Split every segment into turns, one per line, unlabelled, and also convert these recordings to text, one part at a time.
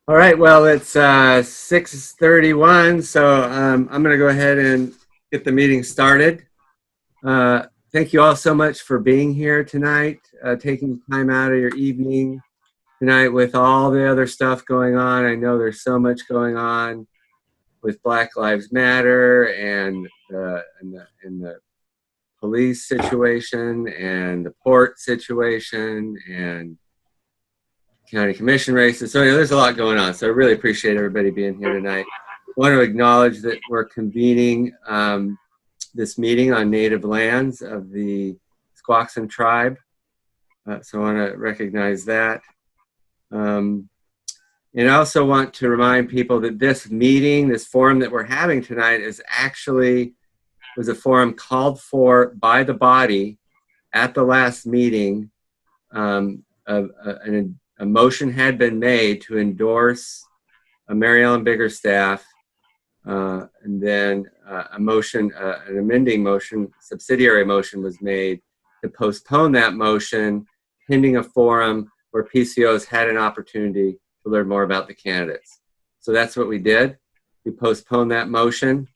All right, well, it's 6:31, so I'm going to go ahead and get the meeting started. Thank you all so much for being here tonight, taking time out of your evening tonight with all the other stuff going on. I know there's so much going on with Black Lives Matter and the police situation and the port situation and county commission races. So there's a lot going on. So I really appreciate everybody being here tonight. I want to acknowledge that we're convening this meeting on native lands of the Squaxin tribe. So I want to recognize that. And I also want to remind people that this meeting, this forum that we're having tonight was a forum called for by the body at the last meeting. A motion had been made to endorse Mary Ellen Biggerstaff, and then an amending motion, subsidiary motion was made to postpone that motion pending a forum where PCOs had an opportunity to learn more about the candidates. So that's what we did. We postponed that motion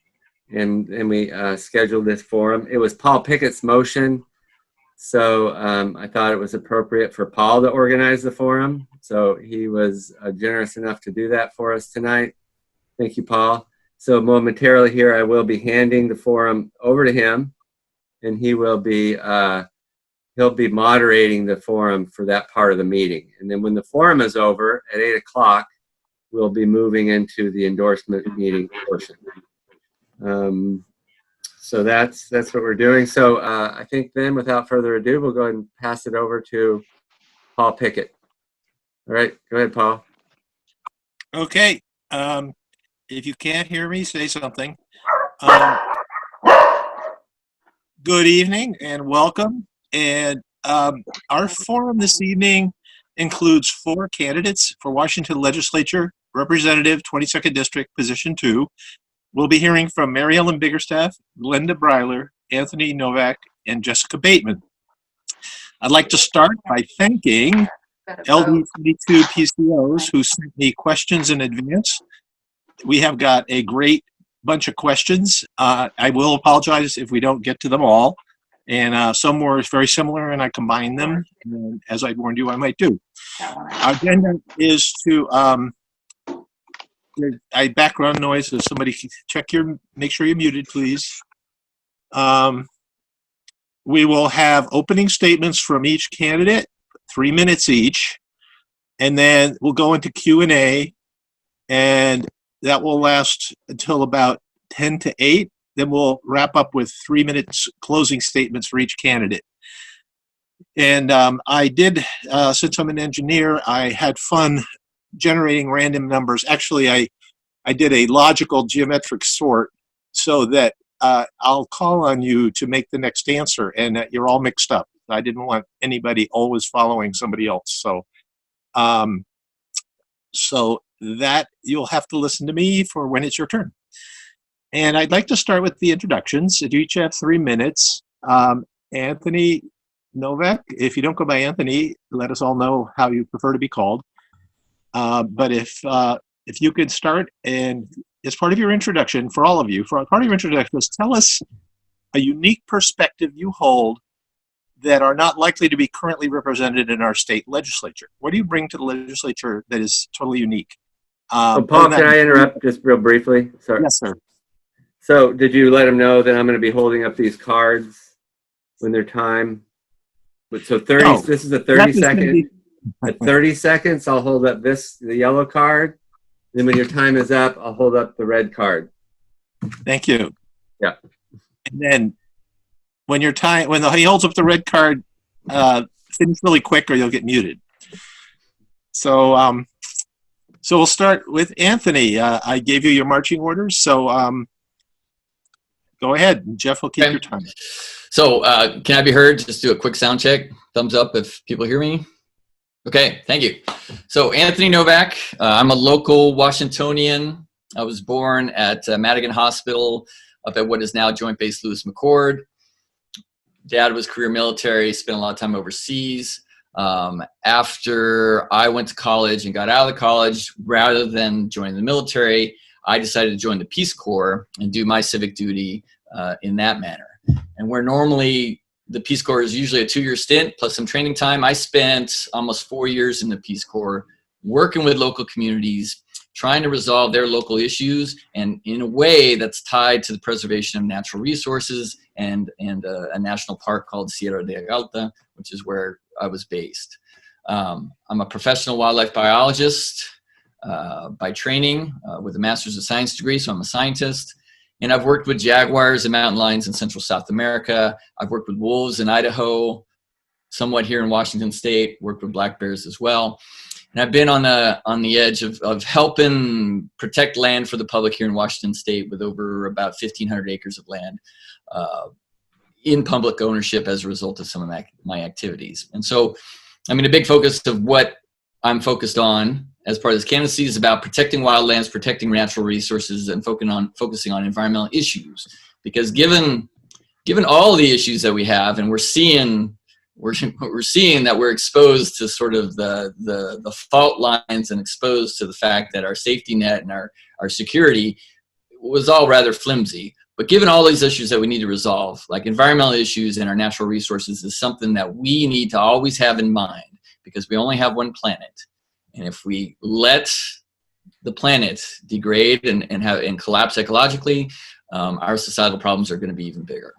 and we scheduled this forum. It was Paul Pickett's motion. So I thought it was appropriate for Paul to organize the forum. So he was generous enough to do that for us tonight. Thank you, Paul. So momentarily here, I will be handing the forum over to him, and he'll be moderating the forum for that part of the meeting. And then when the forum is over at 8 o'clock, we'll be moving into the endorsement meeting portion. So that's what we're doing. So I think then, without further ado, we'll go ahead and pass it over to Paul Pickett. All right, go ahead, Paul.
Okay. If you can't hear me, say something. Good evening and welcome. And our forum this evening includes 4 candidates for Washington Legislature, Representative, 22nd District, Position 2. We'll be hearing from Mary Ellen Biggerstaff, Glenda Breiler, Anthony Novak, and Jessica Bateman. I'd like to start by thanking LD32 PCOs who sent me questions in advance. We have got a great bunch of questions. I will apologize if we don't get to them all. And some were very similar and I combined them. And as I warned you, I might do. Our agenda is to background noise, so somebody make sure you're muted, please. We will have opening statements from each candidate, 3 minutes each, and then we'll go into Q&A, and that will last until about 10 to 8. Then we'll wrap up with 3 minutes closing statements for each candidate. And I did, since I'm an engineer, I had fun generating random numbers. Actually, I did a logical geometric sort so that I'll call on you to make the next answer and that you're all mixed up. I didn't want anybody always following somebody else. So that you'll have to listen to me for when it's your turn. And I'd like to start with the introductions. You each have 3 minutes. Anthony Novak, if you don't go by Anthony, let us all know how you prefer to be called. But if you could start, and as part of your introduction, for all of you, for part of your introduction, tell us a unique perspective you hold that are not likely to be currently represented in our state legislature. What do you bring to the legislature that is totally unique?
Paul, can I interrupt just real briefly? Sorry.
Yes, sir.
So did you let them know that I'm going to be holding up these cards when they're time? So 30. No, this is a 30-second. At 30 seconds, I'll hold up the yellow card. Then when your time is up, I'll hold up the red card.
Thank you.
Yeah.
And then when he holds up the red card, finish really quick or you'll get muted. So we'll start with Anthony. I gave you your marching orders, so go ahead. Jeff will keep your time.
So can I be heard? Just do a quick sound check. Thumbs up if people hear me. Okay, thank you. So Anthony Novak, I'm a local Washingtonian. I was born at Madigan Hospital up at what is now Joint Base Lewis McChord. Dad was career military, spent a lot of time overseas. After I went to college and got out of the college, rather than joining the military, I decided to join the Peace Corps and do my civic duty in that manner. And where normally the Peace Corps is usually a 2-year stint plus some training time, I spent almost 4 years in the Peace Corps working with local communities, trying to resolve their local issues, and in a way that's tied to the preservation of natural resources and a national park called Sierra de Galta, which is where I was based. I'm a professional wildlife biologist by training with a Master's of Science degree, so I'm a scientist. And I've worked with jaguars and mountain lions in Central South America. I've worked with wolves in Idaho, somewhat here in Washington State, worked with black bears as well. And I've been on the edge of helping protect land for the public here in Washington State with over about 1,500 acres of land in public ownership as a result of some of my activities. And so, I mean, a big focus of what I'm focused on as part of this candidacy is about protecting wildlands, protecting natural resources, and focusing on environmental issues. Because given all the issues that we have, and we're seeing that we're exposed to sort of the fault lines and exposed to the fact that our safety net and our security was all rather flimsy. But given all these issues that we need to resolve, like environmental issues and our natural resources, is something that we need to always have in mind, because we only have one planet. And if we let the planet degrade and collapse ecologically, our societal problems are going to be even bigger.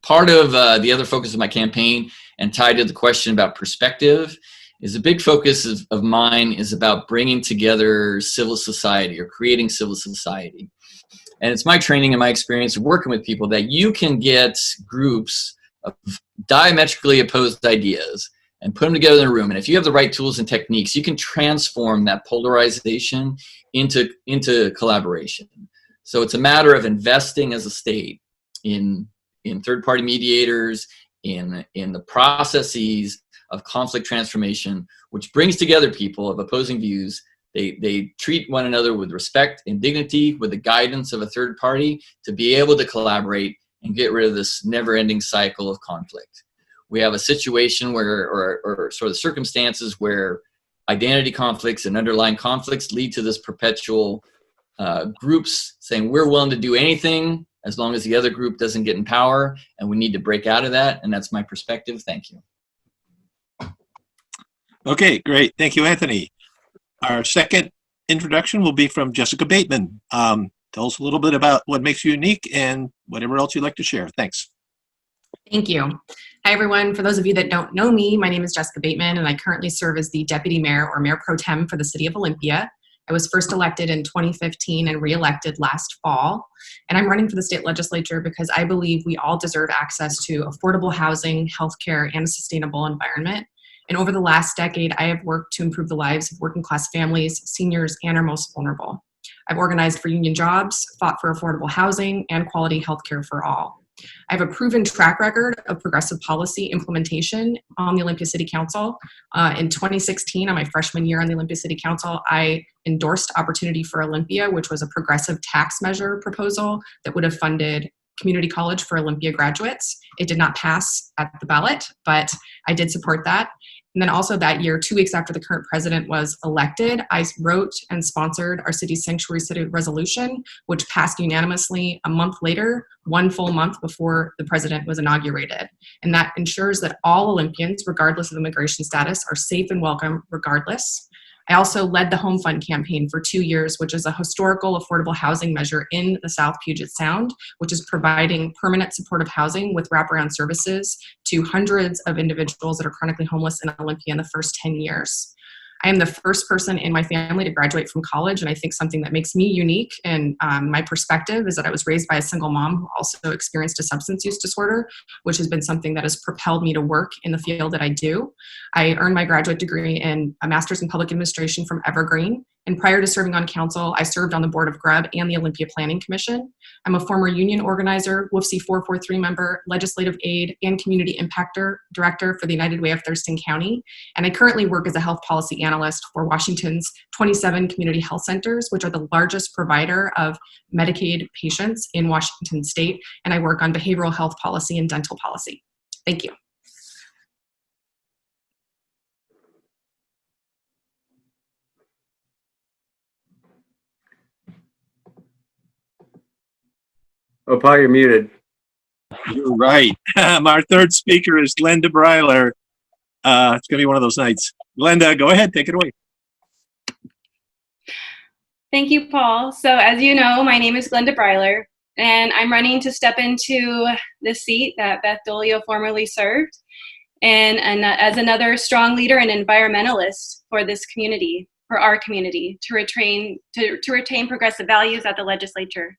Part of the other focus of my campaign, and tied to the question about perspective, is a big focus of mine is about bringing together civil society, or creating civil society. And it's my training and my experience of working with people that you can get groups of diametrically opposed ideas and put them together in a room. And if you have the right tools and techniques, you can transform that polarization into collaboration. So it's a matter of investing as a state in third-party mediators, in the processes of conflict transformation, which brings together people of opposing views. They treat one another with respect and dignity, with the guidance of a third party, to be able to collaborate and get rid of this never-ending cycle of conflict. We have a situation where, or sort of circumstances where identity conflicts and underlying conflicts lead to this perpetual groups saying we're willing to do anything as long as the other group doesn't get in power, and we need to break out of that. And that's my perspective. Thank you.
Okay, great. Thank you, Anthony. Our second introduction will be from Jessica Bateman. Tell us a little bit about what makes you unique and whatever else you'd like to share. Thanks.
Thank you. Hi, everyone. For those of you that don't know me, my name is Jessica Bateman, and I currently serve as the Deputy Mayor, or Mayor Pro Tem, for the City of Olympia. I was first elected in 2015 and re-elected last fall. And I'm running for the state legislature because I believe we all deserve access to affordable housing, healthcare, and a sustainable environment. And over the last decade, I have worked to improve the lives of working class families, seniors, and our most vulnerable. I've organized for union jobs, fought for affordable housing, and quality healthcare for all. I have a proven track record of progressive policy implementation on the Olympia City Council. In 2016, on my freshman year on the Olympia City Council, I endorsed Opportunity for Olympia, which was a progressive tax measure proposal that would have funded community college for Olympia graduates. It did not pass at the ballot, but I did support that. And then also that year, 2 weeks after the current president was elected, I wrote and sponsored our city's Sanctuary City resolution, which passed unanimously a month later, 1 full month before the president was inaugurated. And that ensures that all Olympians, regardless of immigration status, are safe and welcome regardless. I also led the Home Fund campaign for 2 years, which is a historical affordable housing measure in the South Puget Sound, which is providing permanent supportive housing with wraparound services to hundreds of individuals that are chronically homeless in Olympia in the first 10 years. I am the first person in my family to graduate from college, and I think something that makes me unique and my perspective is that I was raised by a single mom who also experienced a substance use disorder, which has been something that has propelled me to work in the field that I do. I earned my graduate degree in a master's in public administration from Evergreen, and prior to serving on council, I served on the board of GRUB and the Olympia Planning Commission. I'm a former union organizer, WFC 443 member, legislative aide, and community impactor director for the United Way of Thurston County. And I currently work as a health policy analyst for Washington's 27 community health centers, which are the largest provider of Medicaid patients in Washington state. And I work on behavioral health policy and dental policy. Thank you.
Oh, Paul, you're muted.
You're right. Our third speaker is Glenda Breiler. It's going to be one of those nights. Glenda, go ahead, take it away.
Thank you, Paul. So as you know, my name is Glenda Breiler, and I'm running to step into the seat that Beth Dolio formerly served, and as another strong leader and environmentalist for this community, for our community, to retain progressive values at the legislature.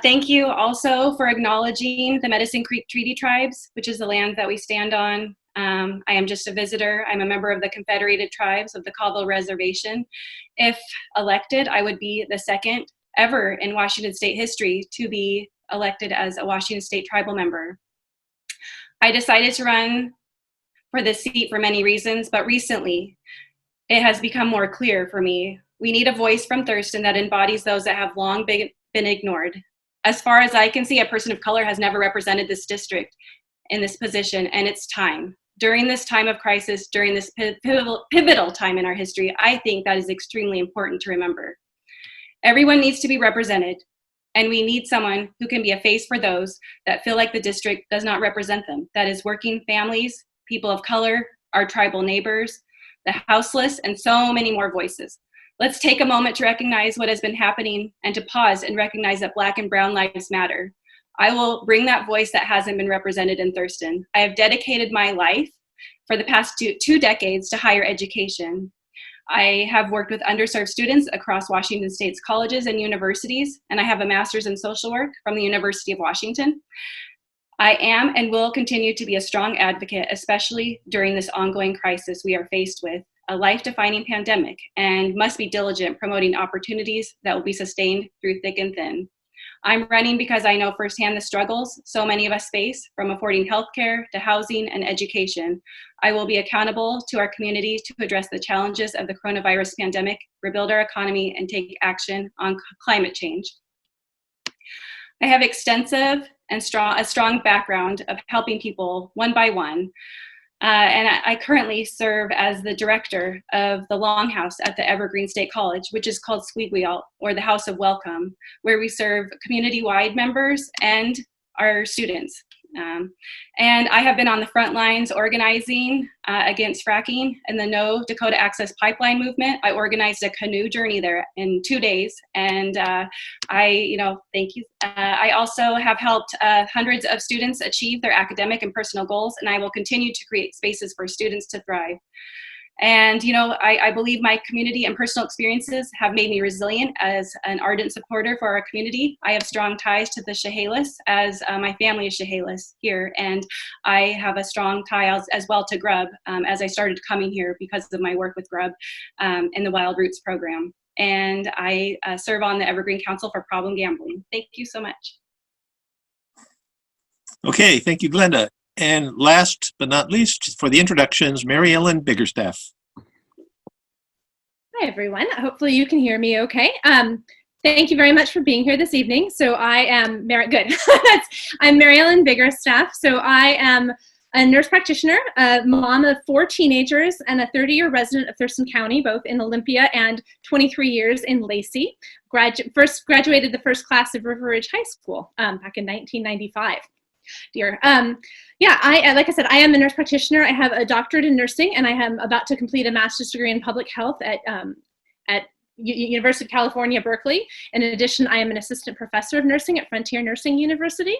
Thank you also for acknowledging the Medicine Creek Treaty Tribes, which is the land that we stand on. I am just a visitor. I'm a member of the Confederated Tribes of the Colville Reservation. If elected, I would be the second ever in Washington State history to be elected as a Washington State tribal member. I decided to run for this seat for many reasons, but recently it has become more clear for me. We need a voice from Thurston that embodies those that have long been ignored. As far as I can see, a person of color has never represented this district in this position, and it's time. During this time of crisis, during this pivotal time in our history, I think that is extremely important to remember. Everyone needs to be represented, and we need someone who can be a face for those that feel like the district does not represent them. That is working families, people of color, our tribal neighbors, the houseless, and so many more voices. Let's take a moment to recognize what has been happening and to pause and recognize that Black and Brown lives matter. I will bring that voice that hasn't been represented in Thurston. I have dedicated my life for the past two decades to higher education. I have worked with underserved students across Washington State's colleges and universities, and I have a master's in social work from the University of Washington. I am and will continue to be a strong advocate, especially during this ongoing crisis we are faced with, a life-defining pandemic, and must be diligent promoting opportunities that will be sustained through thick and thin. I'm running because I know firsthand the struggles so many of us face, from affording healthcare to housing and education. I will be accountable to our community to address the challenges of the coronavirus pandemic, rebuild our economy, and take action on climate change. I have extensive and a strong background of helping people one by one. And I currently serve as the director of the Longhouse at the Evergreen State College, which is called Squeegwheel, or the House of Welcome, where we serve community-wide members and our students. And I have been on the front lines organizing against fracking and the No Dakota Access Pipeline movement. I organized a canoe journey there in 2 days, and thank you. I also have helped hundreds of students achieve their academic and personal goals, and I will continue to create spaces for students to thrive. And, I believe my community and personal experiences have made me resilient as an ardent supporter for our community. I have strong ties to the Chehalis, as my family is Chehalis here. And I have a strong tie as well to Grub, as I started coming here because of my work with Grub in the Wild Roots program. And I serve on the Evergreen Council for Problem Gambling. Thank you so much.
Okay, thank you, Glenda. And last but not least, for the introductions, Mary Ellen Biggerstaff.
Hi, everyone. Hopefully you can hear me okay. Thank you very much for being here this evening. So I am I'm Mary Ellen Biggerstaff. So I am a nurse practitioner, a mom of 4 teenagers, and a 30-year resident of Thurston County, both in Olympia and 23 years in Lacey. Graduated the first class of River Ridge High School back in 1995. Like I said, I am a nurse practitioner. I have a doctorate in nursing, and I am about to complete a master's degree in public health at University of California, Berkeley. In addition, I am an assistant professor of nursing at Frontier Nursing University.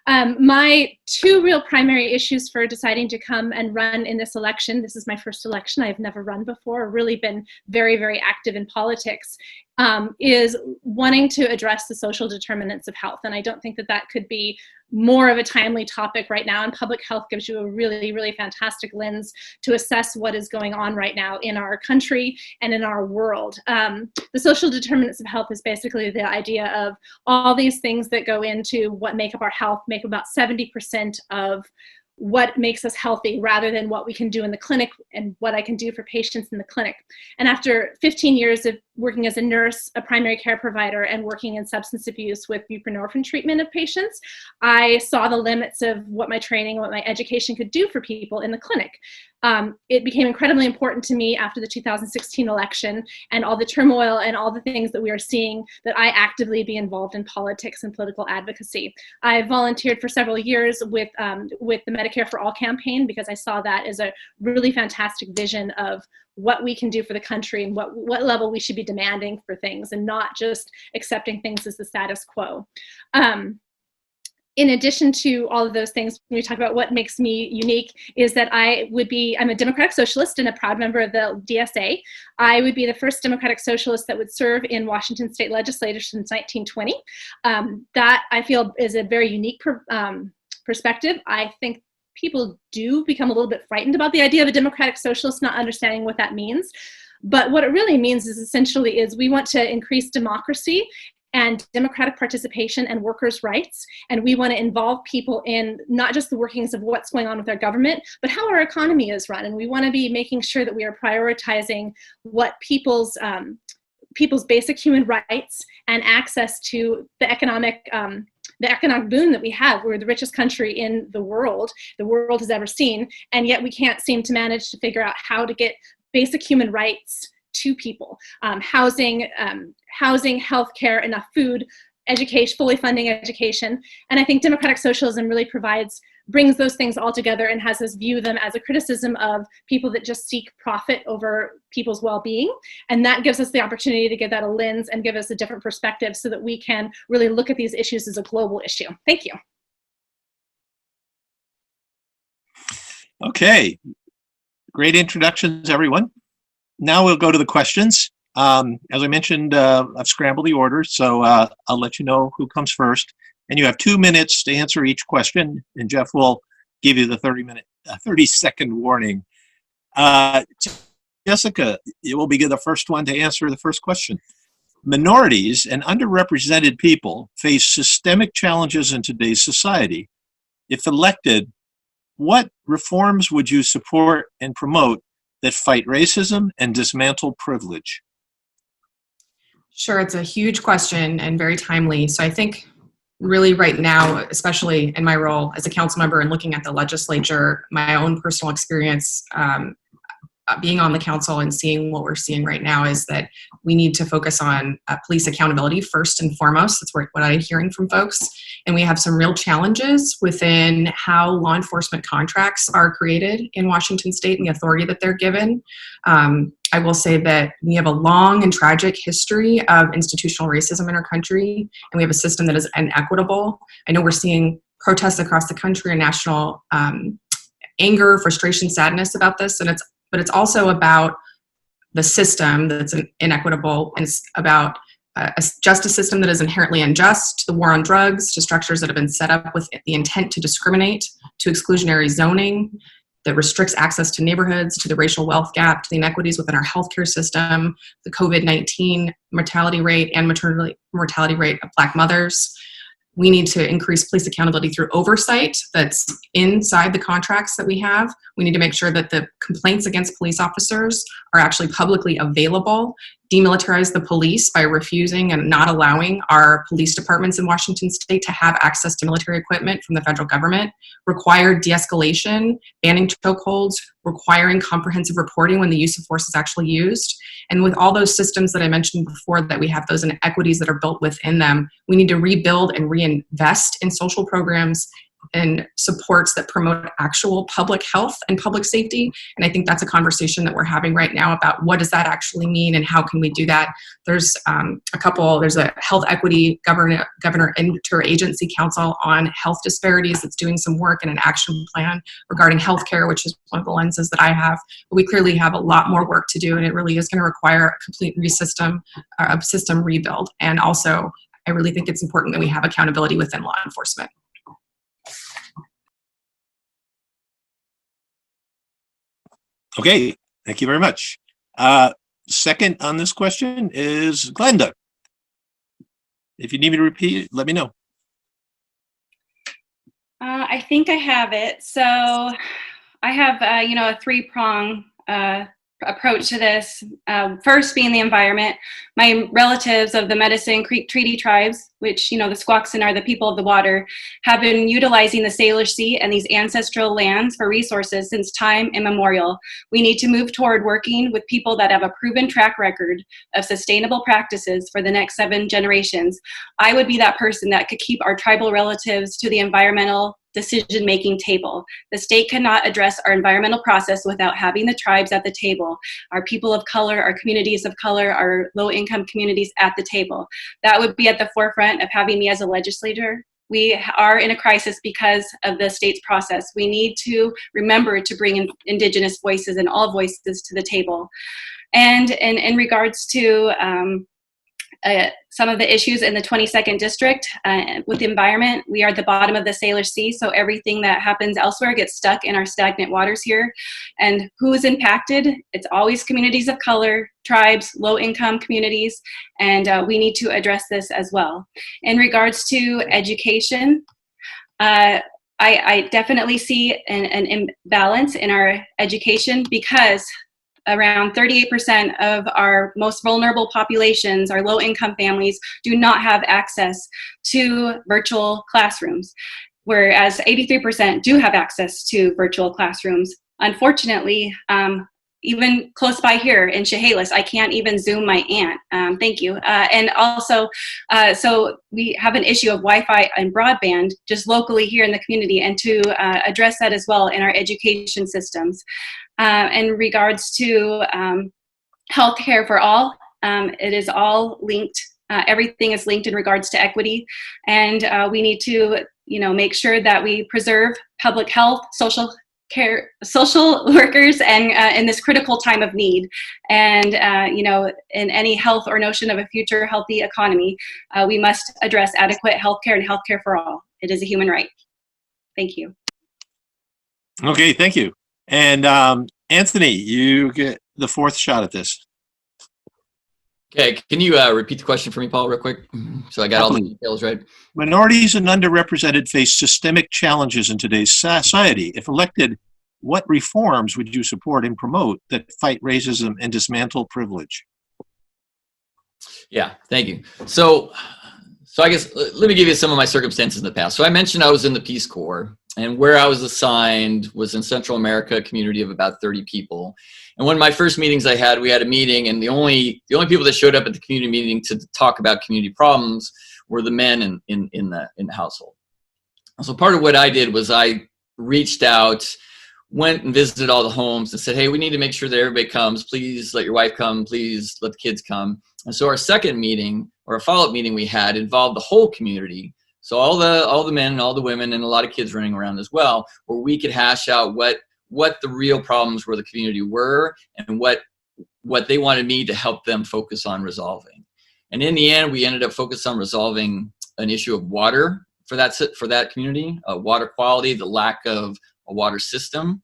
My 2 real primary issues for deciding to come and run in this election — this is my first election, I've never run before, really been very, very active in politics — is wanting to address the social determinants of health. And I don't think that could be more of a timely topic right now, and public health gives you a really, really fantastic lens to assess what is going on right now in our country and in our world. The social determinants of health is basically the idea of all these things that go into what make up our health, make about 70% of what makes us healthy, rather than what we can do in the clinic and what I can do for patients in the clinic. And after 15 years of working as a nurse, a primary care provider, and working in substance abuse with buprenorphine treatment of patients, I saw the limits of what my training, what my education could do for people in the clinic. it became incredibly important to me after the 2016 election and all the turmoil and all the things that we are seeing that I actively be involved in politics and political advocacy. I volunteered for several years with the Medicare for All campaign because I saw that as a really fantastic vision of what we can do for the country and what level we should be demanding for things and not just accepting things as the status quo. In addition to all of those things, when we talk about what makes me unique, is that I'm a Democratic Socialist and a proud member of the DSA. I would be the first Democratic Socialist that would serve in Washington State Legislature since 1920. That I feel is a very unique perspective. I think people do become a little bit frightened about the idea of a Democratic Socialist, not understanding what that means. But what it really means is essentially we want to increase democracy and democratic participation and workers' rights. And we want to involve people in not just the workings of what's going on with our government, but how our economy is run. And we want to be making sure that we are prioritizing what people's basic human rights and access to the economic boon that we have. We're the richest country in the world has ever seen, and yet we can't seem to manage to figure out how to get basic human rights to people. Housing, healthcare, enough food, education, fully funding education. And I think democratic socialism really brings those things all together and has us view them as a criticism of people that just seek profit over people's well-being. And that gives us the opportunity to give that a lens and give us a different perspective so that we can really look at these issues as a global issue. Thank you.
Okay, great introductions, everyone. Now we'll go to the questions. As I mentioned, I've scrambled the order, so I'll let you know who comes first. And you have 2 minutes to answer each question, and Jeff will give you the 30-second warning. Jessica, you will be the first one to answer the first question. Minorities and underrepresented people face systemic challenges in today's society. If elected, what reforms would you support and promote that fight racism and dismantle privilege?
Sure, it's a huge question and very timely. So I think really right now, especially in my role as a council member and looking at the legislature, my own personal experience being on the council and seeing what we're seeing right now is that we need to focus on police accountability first and foremost. That's what I'm hearing from folks. And we have some real challenges within how law enforcement contracts are created in Washington State and the authority that they're given. I will say that we have a long and tragic history of institutional racism in our country, and we have a system that is inequitable. I know we're seeing protests across the country and national anger, frustration, sadness about this, but it's also about the system that's inequitable, and it's about a justice system that is inherently unjust, the war on drugs, to structures that have been set up with the intent to discriminate, to exclusionary zoning that restricts access to neighborhoods, to the racial wealth gap, to the inequities within our healthcare system, the COVID-19 mortality rate and maternity mortality rate of Black mothers. We need to increase police accountability through oversight that's inside the contracts that we have. We need to make sure that the complaints against police officers are actually publicly available, demilitarize the police by refusing and not allowing our police departments in Washington State to have access to military equipment from the federal government, require de-escalation, banning chokeholds, requiring comprehensive reporting when the use of force is actually used. And with all those systems that I mentioned before, that we have those inequities that are built within them, we need to rebuild and reinvest in social programs and supports that promote actual public health and public safety. And I think that's a conversation that we're having right now about what does that actually mean and how can we do that. There's there's a health equity governor interagency council on health disparities that's doing some work and an action plan regarding healthcare, which is one of the lenses that I have. But we clearly have a lot more work to do, and it really is going to require a complete system rebuild. And also, I really think it's important that we have accountability within law enforcement.
Okay, thank you very much. Second on this question is Glenda. If you need me to repeat it, let me know.
I think I have it. So I have, a three-prong approach to this. First being the environment. My relatives of the Medicine Creek Treaty Tribes, which, the Squaxin are the people of the water, have been utilizing the Salish Sea and these ancestral lands for resources since time immemorial. We need to move toward working with people that have a proven track record of sustainable practices for the next 7 generations. I would be that person that could keep our tribal relatives to the environmental decision-making table. The state cannot address our environmental process without having the tribes at the table, our people of color, our communities of color, our low-income communities at the table. That would be at the forefront of having me as a legislator. We are in a crisis because of the state's process. We need to remember to bring in Indigenous voices and all voices to the table. And in regards to some of the issues in the 22nd district with the environment, we are at the bottom of the Salish Sea, so everything that happens elsewhere gets stuck in our stagnant waters here. And who is impacted? It's always communities of color, tribes, low-income communities, and we need to address this as well. In regards to education, I definitely see an imbalance in our education because around 38% of our most vulnerable populations, our low-income families, do not have access to virtual classrooms, whereas 83% do have access to virtual classrooms. Unfortunately, even close by here in Chehalis, I can't even Zoom my aunt. Thank you. And also, so we have an issue of Wi-Fi and broadband just locally here in the community, and to address that as well in our education systems. In regards to healthcare for all, it is all linked. Everything is linked in regards to equity, and we need to, make sure that we preserve public health, social care, social workers, and in this critical time of need. And in any health or notion of a future healthy economy, we must address adequate healthcare and healthcare for all. It is a human right. Thank you.
Okay, thank you. And Anthony, you get the 4th shot at this.
Okay, can you repeat the question for me, Paul, real quick? So I got all the details right.
Minorities and underrepresented face systemic challenges in today's society. If elected, what reforms would you support and promote that fight racism and dismantle privilege?
Yeah, thank you. So I guess let me give you some of my circumstances in the past. So I mentioned I was in the Peace Corps, and where I was assigned was in Central America, a community of about 30 people. And one of my first meetings I had, we had a meeting, and the only people that showed up at the community meeting to talk about community problems were the men in the household. So part of what I did was I reached out, went and visited all the homes and said, hey, we need to make sure that everybody comes. Please let your wife come. Please let the kids come. And so our second meeting, or a follow-up meeting we had, involved the whole community. So all the men and all the women and a lot of kids running around as well, where we could hash out what the real problems were the community were, and what they wanted me to help them focus on resolving. And in the end, we ended up focused on resolving an issue of water for that community, water quality, the lack of a water system.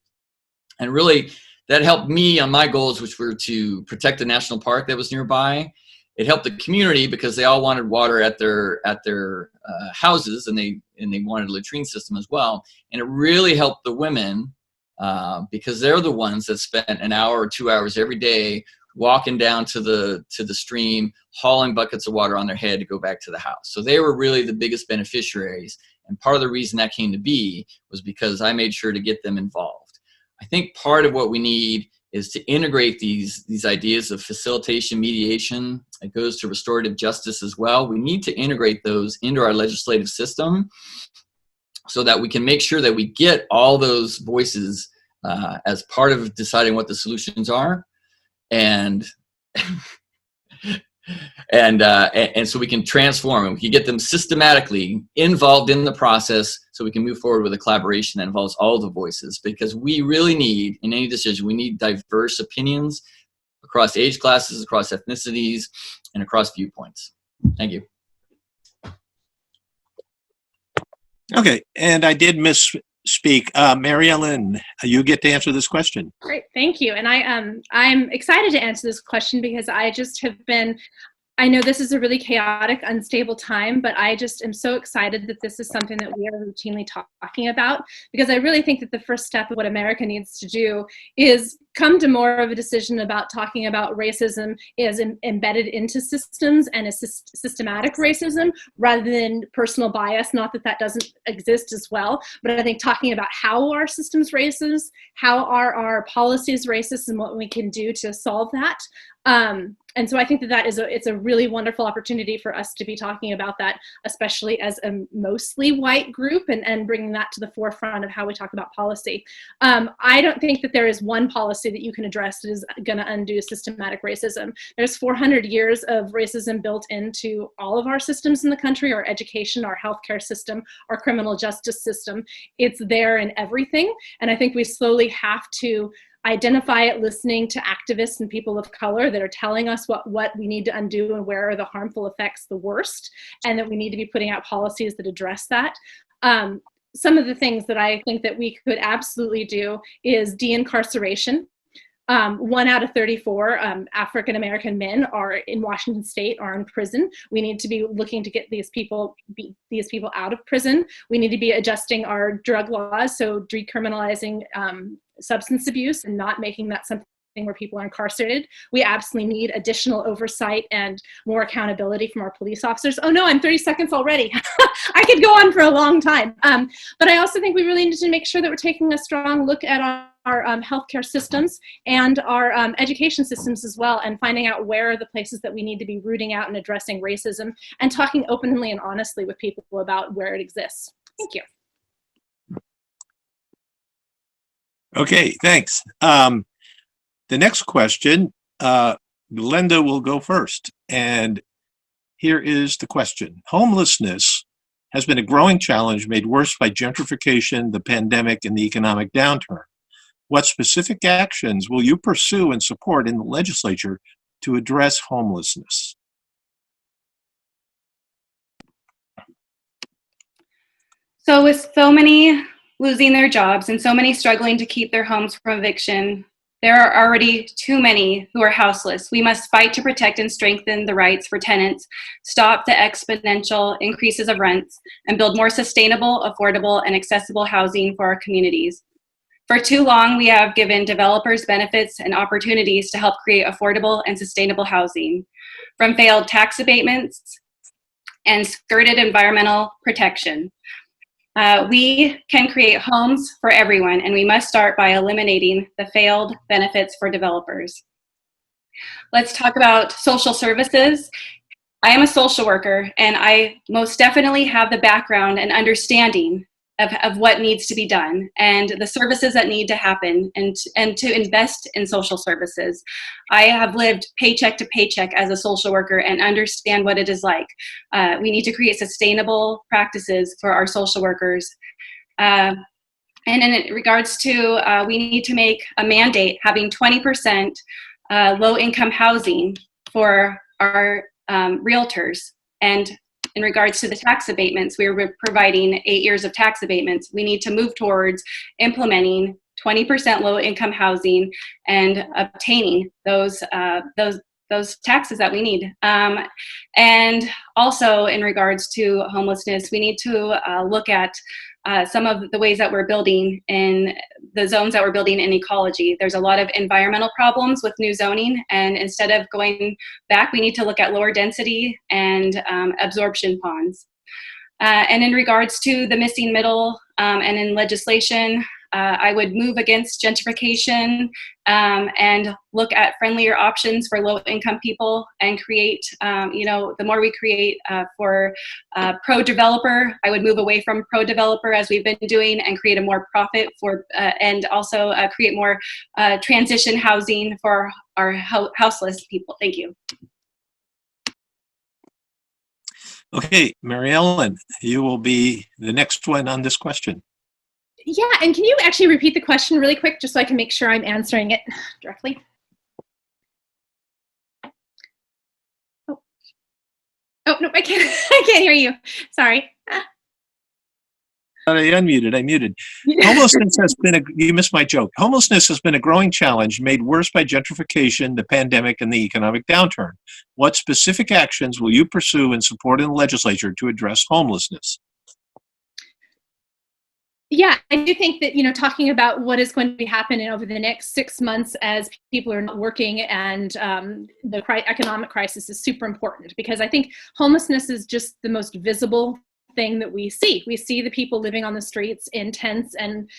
And really, that helped me on my goals, which were to protect the national park that was nearby. It helped the community because they all wanted water at their houses, and they wanted a latrine system as well. And it really helped the women because they're the ones that spent an hour or 2 hours every day walking down to the stream, hauling buckets of water on their head to go back to the house. So they were really the biggest beneficiaries. And part of the reason that came to be was because I made sure to get them involved. I think part of what we need is to integrate these ideas of facilitation, mediation. It goes to restorative justice as well. We need to integrate those into our legislative system so that we can make sure that we get all those voices as part of deciding what the solutions are, and so we can transform them. We can get them systematically involved in the process so we can move forward with a collaboration that involves all the voices, because we really need, in any decision, we need diverse opinions across age classes, across ethnicities, and across viewpoints. Thank you.
Okay, and I did misspeak. Mary Ellen, you get to answer this question.
Great, thank you. And I'm excited to answer this question because I just have been I know this is a really chaotic, unstable time, but I just am so excited that this is something that we are routinely talking about, because I really think that the first step of what America needs to do is come to more of a decision about talking about racism as embedded into systems and as systematic racism rather than personal bias. Not that that doesn't exist as well, but I think talking about how our systems racist, how are our policies racist, and what we can do to solve that. And so I think that it's a really wonderful opportunity for us to be talking about that, especially as a mostly white group, and bringing that to the forefront of how we talk about policy. I don't think that there is one policy that you can address that is going to undo systematic racism. There's 400 years of racism built into all of our systems in the country, our education, our healthcare system, our criminal justice system. It's there in everything. And I think we slowly have to identify it, listening to activists and people of color that are telling us what we need to undo and where are the harmful effects the worst, and that we need to be putting out policies that address that. Some of the things that I think that we could absolutely do is de-incarceration. 1 out of 34 African-American men are in Washington State are in prison. We need to be looking to get these people out of prison. We need to be adjusting our drug laws, so decriminalizing substance abuse and not making that something where people are incarcerated. We absolutely need additional oversight and more accountability from our police officers. Oh no, I'm 30 seconds already. I could go on for a long time. But I also think we really need to make sure that we're taking a strong look at our healthcare systems and our education systems as well, and finding out where are the places that we need to be rooting out and addressing racism, and talking openly and honestly with people about where it exists. Thank you.
Okay, thanks. The next question, Glenda will go first. And here is the question. Homelessness has been a growing challenge made worse by gentrification, the pandemic, and the economic downturn. What specific actions will you pursue and support in the legislature to address homelessness?
So with so many losing their jobs and so many struggling to keep their homes from eviction, there are already too many who are houseless. We must fight to protect and strengthen the rights for tenants, stop the exponential increases of rents, and build more sustainable, affordable, and accessible housing for our communities. For too long, we have given developers benefits and opportunities to help create affordable and sustainable housing. From failed tax abatements and skirted environmental protection, we can create homes for everyone, and we must start by eliminating the failed benefits for developers. Let's talk about social services. I am a social worker, and I most definitely have the background and understanding of what needs to be done and the services that need to happen, and to invest in social services. I have lived paycheck to paycheck as a social worker and understand what it is like. We need to create sustainable practices for our social workers. And in regards to, we need to make a mandate having 20% low-income housing for our realtors. And in regards to the tax abatements, we're providing 8 years of tax abatements. We need to move towards implementing 20% low-income housing and obtaining those taxes that we need. And also in regards to homelessness, we need to look at some of the ways that we're building in the zones that we're building in ecology. There's a lot of environmental problems with new zoning, and instead of going back, we need to look at lower density and absorption ponds. And in regards to the missing middle and in legislation, I would move against gentrification and look at friendlier options for low-income people, and create, the more we create for pro-developer, I would move away from pro-developer as we've been doing, and create a more profit for, and also create more transition housing for our houseless people. Thank you.
Okay, Mary Ellen, you will be the next one on this question.
Yeah, and can you actually repeat the question really quick, just so I can make sure I'm answering it directly? Oh, no, I can't hear you. Sorry.
I muted. Homelessness has been you missed my joke. Homelessness has been a growing challenge made worse by gentrification, the pandemic, and the economic downturn. What specific actions will you pursue and support in the legislature to address homelessness?
Yeah, I do think that, talking about what is going to be happening over the next 6 months as people are not working and the economic crisis is super important, because I think homelessness is just the most visible thing that we see. We see the people living on the streets in tents, and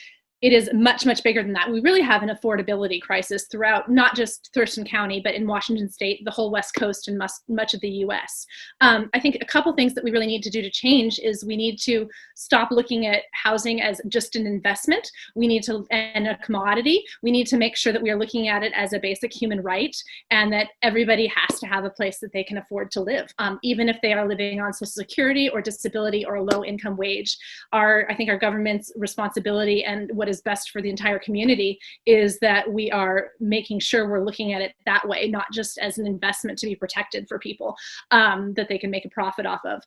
it is much, much bigger than that. We really have an affordability crisis throughout, not just Thurston County, but in Washington State, the whole West Coast, and much of the US. I think a couple things that we really need to do to change is we need to stop looking at housing as just an investment. We need to, and a commodity. We need to make sure that we are looking at it as a basic human right, and that everybody has to have a place that they can afford to live, even if they are living on Social Security or disability or a low income wage. I think our government's responsibility, and what is best for the entire community, is that we are making sure we're looking at it that way, not just as an investment to be protected for people that they can make a profit off of.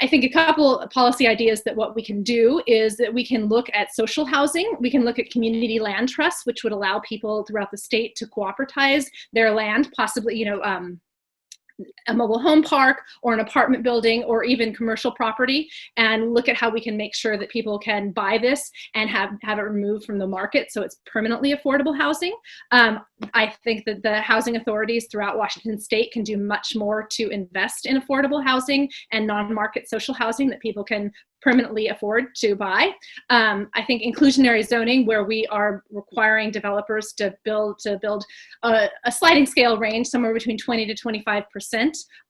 I think a couple of policy ideas that what we can do is that we can look at social housing. We can look at community land trusts, which would allow people throughout the state to cooperatize their land, possibly, a mobile home park or an apartment building or even commercial property, and look at how we can make sure that people can buy this and have it removed from the market so it's permanently affordable housing. I think that the housing authorities throughout Washington State can do much more to invest in affordable housing and non-market social housing that people can permanently afford to buy. I think inclusionary zoning, where we are requiring developers to build a sliding scale range somewhere between 20 to 25%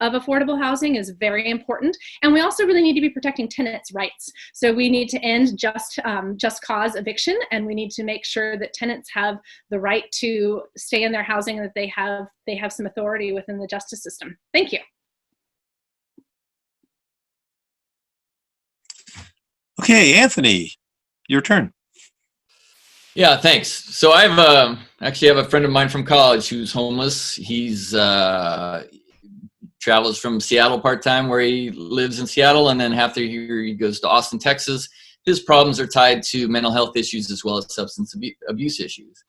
of affordable housing, is very important. And we also really need to be protecting tenants' rights. So we need to end just cause eviction, and we need to make sure that tenants have the right to stay in their housing, and that they have some authority within the justice system. Thank you.
Okay, Anthony, your turn.
Yeah, thanks. So I've actually have a friend of mine from college who's homeless. He's travels from Seattle part-time, where he lives in Seattle, and then half the year he goes to Austin, Texas. His problems are tied to mental health issues as well as substance abuse issues.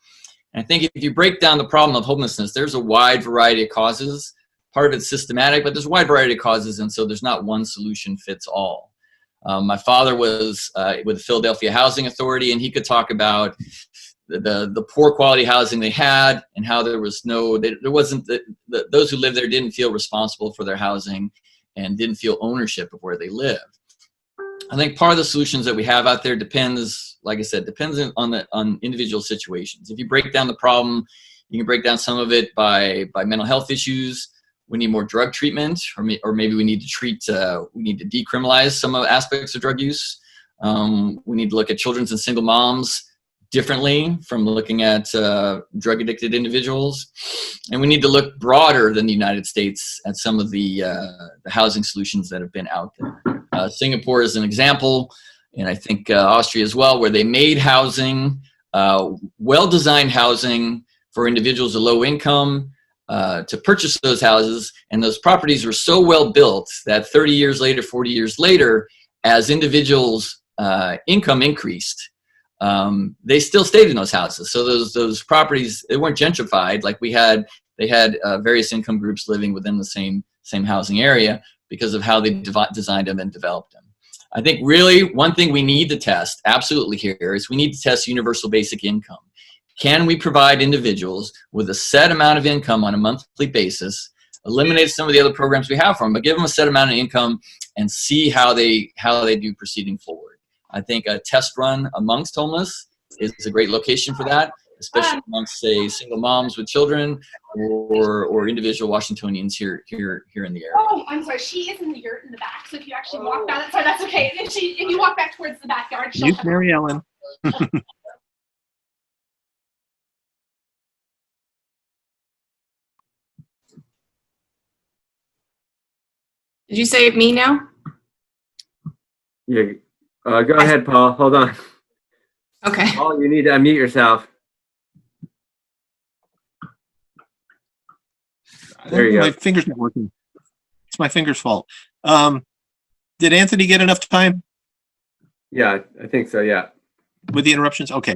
And I think if you break down the problem of homelessness, there's a wide variety of causes. Part of it's systematic, but there's a wide variety of causes, and so there's not one solution fits all. My father was with the Philadelphia Housing Authority, and he could talk about the poor quality housing they had, and how there wasn't those who lived there didn't feel responsible for their housing and didn't feel ownership of where they lived. I think part of the solutions that we have out there depends, like I said, on individual situations. If you break down the problem, you can break down some of it by mental health issues. We need more drug treatment, or maybe we need to decriminalize some of the aspects of drug use. We need to look at children and single moms differently from looking at drug addicted individuals. And we need to look broader than the United States at some of the housing solutions that have been out there. Singapore is an example, and I think Austria as well, where they made housing, well-designed housing for individuals of low income, to purchase those houses, and those properties were so well built that 30 years later, 40 years later, as individuals' income increased, they still stayed in those houses. So those properties, they weren't gentrified. Like they had various income groups living within the same housing area because of how they designed them and developed them. I think really one thing we need to test absolutely here is we need to test universal basic income. Can we provide individuals with a set amount of income on a monthly basis, eliminate some of the other programs we have for them, but give them a set amount of income and see how they do proceeding forward? I think a test run amongst homeless is a great location for that, especially amongst, say, single moms with children or individual Washingtonians here in the area.
Oh, I'm sorry. She is in the yurt in the back. So if you actually walk back, sorry, that's okay. If you walk back towards the backyard, she'll
Mute Mary Ellen.
Did you say me now?
Yeah. Go ahead, Paul. Hold on.
Okay.
Paul, you need to unmute yourself. There you go.
My finger's not working. It's my finger's fault. Did Anthony get enough time?
Yeah, I think so. Yeah.
With the interruptions? Okay.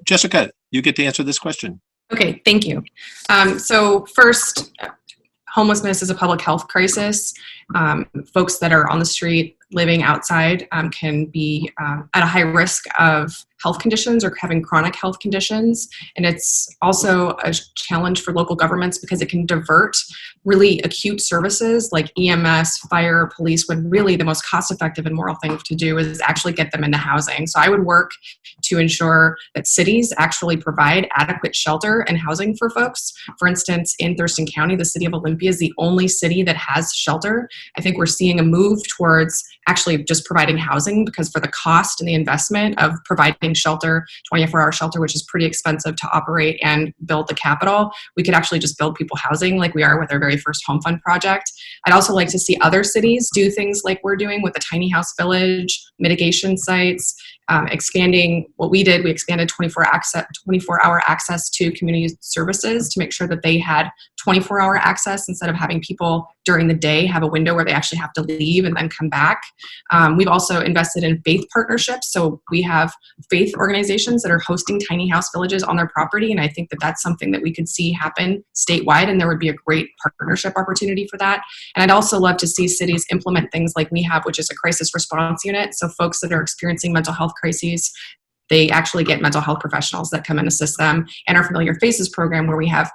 Jessica, you get to answer this question.
Okay, thank you. So first, homelessness is a public health crisis. Folks that are on the street living outside can be at a high risk of health conditions or having chronic health conditions. And it's also a challenge for local governments because it can divert really acute services like EMS, fire, police, when really the most cost-effective and moral thing to do is actually get them into housing. So I would work to ensure that cities actually provide adequate shelter and housing for folks. For instance, in Thurston County, the city of Olympia is the only city that has shelter. I think we're seeing a move towards actually just providing housing because for the cost and the investment of providing shelter, 24-hour shelter, which is pretty expensive to operate and build the capital, we could actually just build people housing like we are with our very first home fund project. I'd also like to see other cities do things like we're doing with the tiny house village, mitigation sites, expanding what we did. We expanded 24-hour access to community services to make sure that they had 24-hour access instead of having people during the day have a window where they actually have to leave and then come back. We've also invested in faith partnerships. So we have faith organizations that are hosting tiny house villages on their property. And I think that that's something that we could see happen statewide. And there would be a great partnership opportunity for that. And I'd also love to see cities implement things like we have, which is a crisis response unit. So folks that are experiencing mental health crises, they actually get mental health professionals that come and assist them. And our Familiar Faces program, where we have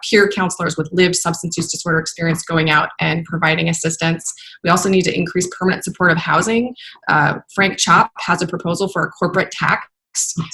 peer counselors with lived substance use disorder experience going out and providing assistance. We also need to increase permanent supportive housing. Frank Chop has a proposal for a corporate tax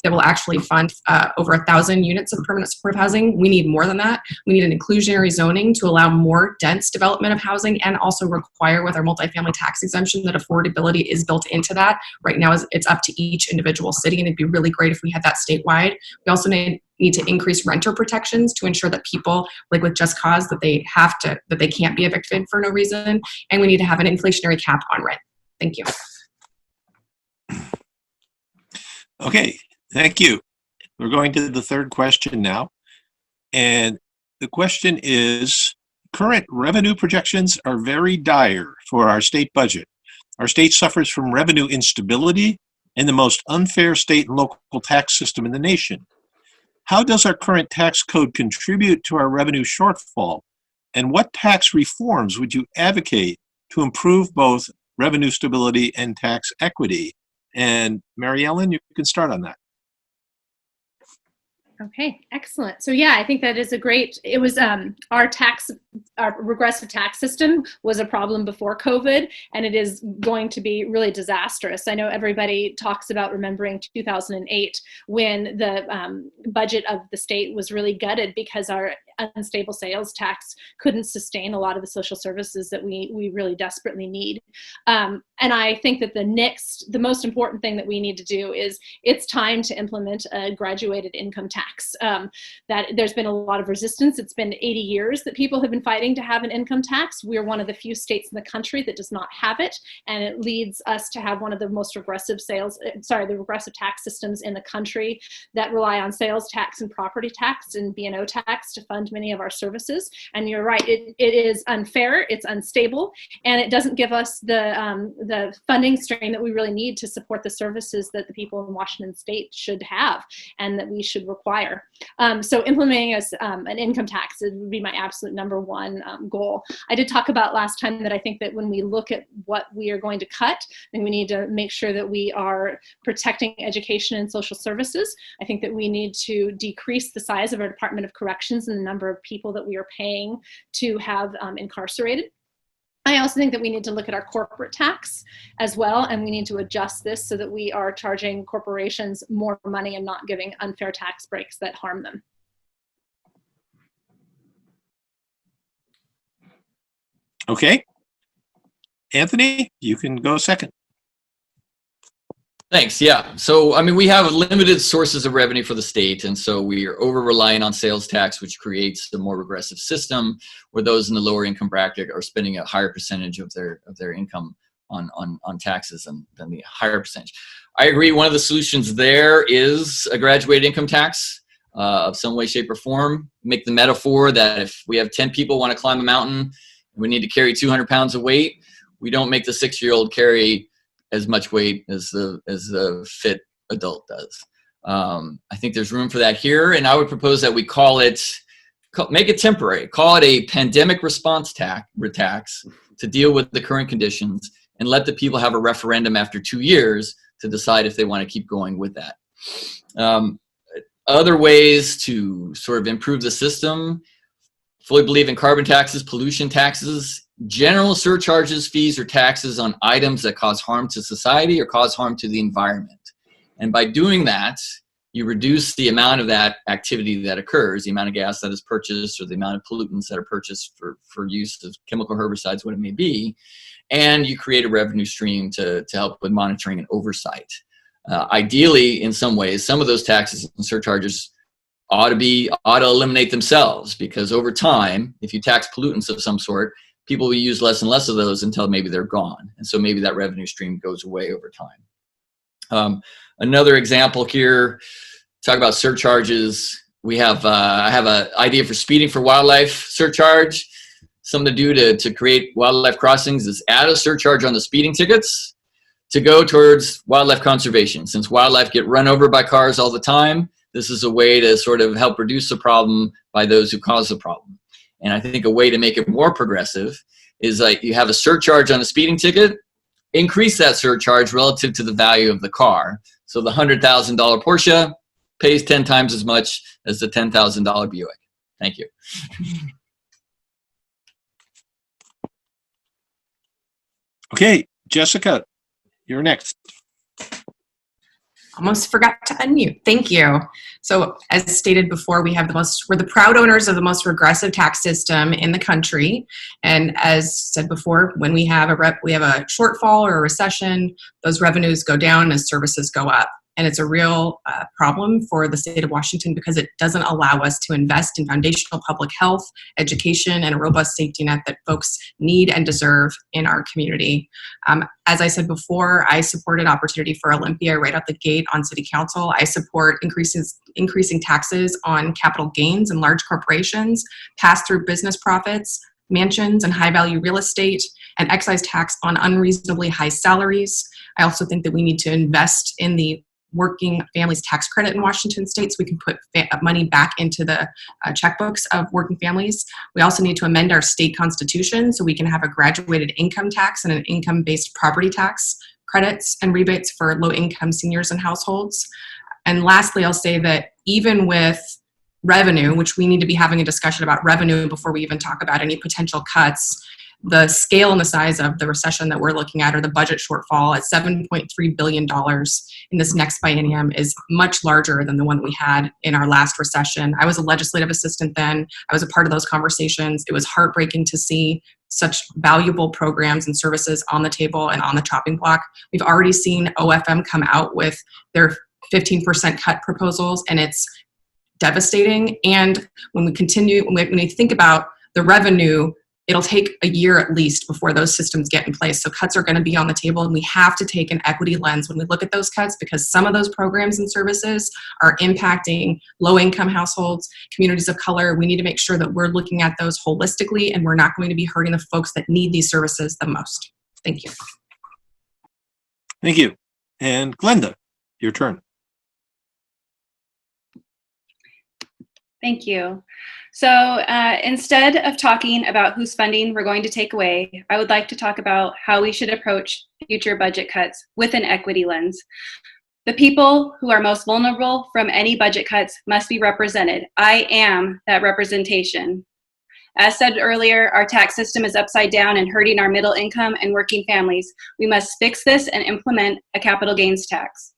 that will actually fund over 1,000 units of permanent supportive housing. We need more than that. We need an inclusionary zoning to allow more dense development of housing and also require with our multifamily tax exemption that affordability is built into that. Right now it's up to each individual city, and it'd be really great if we had that statewide. We also need to increase renter protections to ensure that people, like with Just Cause, that they can't be evicted for no reason. And we need to have an inflationary cap on rent. Thank you.
Okay, thank you. We're going to the third question now. And the question is, current revenue projections are very dire for our state budget. Our state suffers from revenue instability and the most unfair state and local tax system in the nation. How does our current tax code contribute to our revenue shortfall? And what tax reforms would you advocate to improve both revenue stability and tax equity? And Mary Ellen, you can start on that.
Okay, excellent. So yeah, I think that is a great, it was our regressive tax system was a problem before COVID, and it is going to be really disastrous. I know everybody talks about remembering 2008 when the budget of the state was really gutted because our unstable sales tax couldn't sustain a lot of the social services that we really desperately need. And I think that the most important thing that we need to do is it's time to implement a graduated income tax. That there's been a lot of resistance. It's been 80 years that people have been fighting to have an income tax. We're one of the few states in the country that does not have it, and it leads us to have one of the most regressive the regressive tax systems in the country that rely on sales tax and property tax and B&O tax to fund many of our services. And you're right, it is unfair, it's unstable, and it doesn't give us the funding stream that we really need to support the services that the people in Washington state should have and that we should require. So implementing an income tax would be my absolute number one goal. I did talk about last time that I think that when we look at what we are going to cut, then we need to make sure that we are protecting education and social services. I think that we need to decrease the size of our Department of Corrections and the number of people that we are paying to have incarcerated. I also think that we need to look at our corporate tax as well, and we need to adjust this so that we are charging corporations more money and not giving unfair tax breaks that harm them.
Okay. Anthony, you can go second.
Thanks. Yeah. So, I mean, we have limited sources of revenue for the state, and so we are over-reliant on sales tax, which creates a more regressive system where those in the lower income bracket are spending a higher percentage of their income on taxes than the higher percentage. I agree. One of the solutions there is a graduated income tax of some way, shape, or form. Make the metaphor that if we have 10 people want to climb a mountain, we need to carry 200 pounds of weight. We don't make the 6-year-old carry as much weight as the fit adult does. I think there's room for that here, and I would propose that we make it temporary. Call it a pandemic response tax to deal with the current conditions, and let the people have a referendum after 2 years to decide if they want to keep going with that. Other ways to sort of improve the system, fully believe in carbon taxes, pollution taxes, general surcharges, fees, or taxes on items that cause harm to society or cause harm to the environment. And by doing that, you reduce the amount of that activity that occurs, the amount of gas that is purchased or the amount of pollutants that are purchased for use of chemical herbicides, what it may be, and you create a revenue stream to help with monitoring and oversight. Ideally, in some ways, some of those taxes and surcharges ought to eliminate themselves, because over time, if you tax pollutants of some sort, people will use less and less of those until maybe they're gone. And so maybe that revenue stream goes away over time. Another example here, talk about surcharges. We have, I have an idea for speeding for wildlife surcharge. Something to do to create wildlife crossings is add a surcharge on the speeding tickets to go towards wildlife conservation. Since wildlife get run over by cars all the time, this is a way to sort of help reduce the problem by those who cause the problem. And I think a way to make it more progressive is like you have a surcharge on a speeding ticket, increase that surcharge relative to the value of the car. So the $100,000 Porsche pays 10 times as much as the $10,000 Buick. Thank you.
Okay, Jessica, you're next.
Almost forgot to unmute. Thank you. So as stated before, we're the proud owners of the most regressive tax system in the country. And as said before, when we have a shortfall or a recession, those revenues go down as services go up. And it's a real problem for the state of Washington because it doesn't allow us to invest in foundational public health, education, and a robust safety net that folks need and deserve in our community. As I said before, I supported Opportunity for Olympia right out the gate on City Council. I support increasing taxes on capital gains and large corporations, pass-through business profits, mansions and high-value real estate, and excise tax on unreasonably high salaries. I also think that we need to invest in the working families tax credit in Washington state so we can put money back into the checkbooks of working families. We also need to amend our state constitution so we can have a graduated income tax and an income-based property tax credits and rebates for low-income seniors and households. And lastly, I'll say that even with revenue, which we need to be having a discussion about revenue before we even talk about any potential cuts, the scale and the size of the recession that we're looking at, or the budget shortfall at $7.3 billion in this next biennium, is much larger than the one that we had in our last recession. I was a legislative assistant then. I was a part of those conversations. It was heartbreaking to see such valuable programs and services on the table and on the chopping block. We've already seen OFM come out with their 15% cut proposals, and it's devastating. And when we think about the revenue, it'll take a year at least before those systems get in place. So cuts are going to be on the table, and we have to take an equity lens when we look at those cuts, because some of those programs and services are impacting low-income households, communities of color. We need to make sure that we're looking at those holistically, and we're not going to be hurting the folks that need these services the most. Thank you.
Thank you. And Glenda, your turn.
Thank you. So instead of talking about whose funding we're going to take away, I would like to talk about how we should approach future budget cuts with an equity lens. The people who are most vulnerable from any budget cuts must be represented. I am that representation. As said earlier, our tax system is upside down and hurting our middle income and working families. We must fix this and implement a capital gains tax.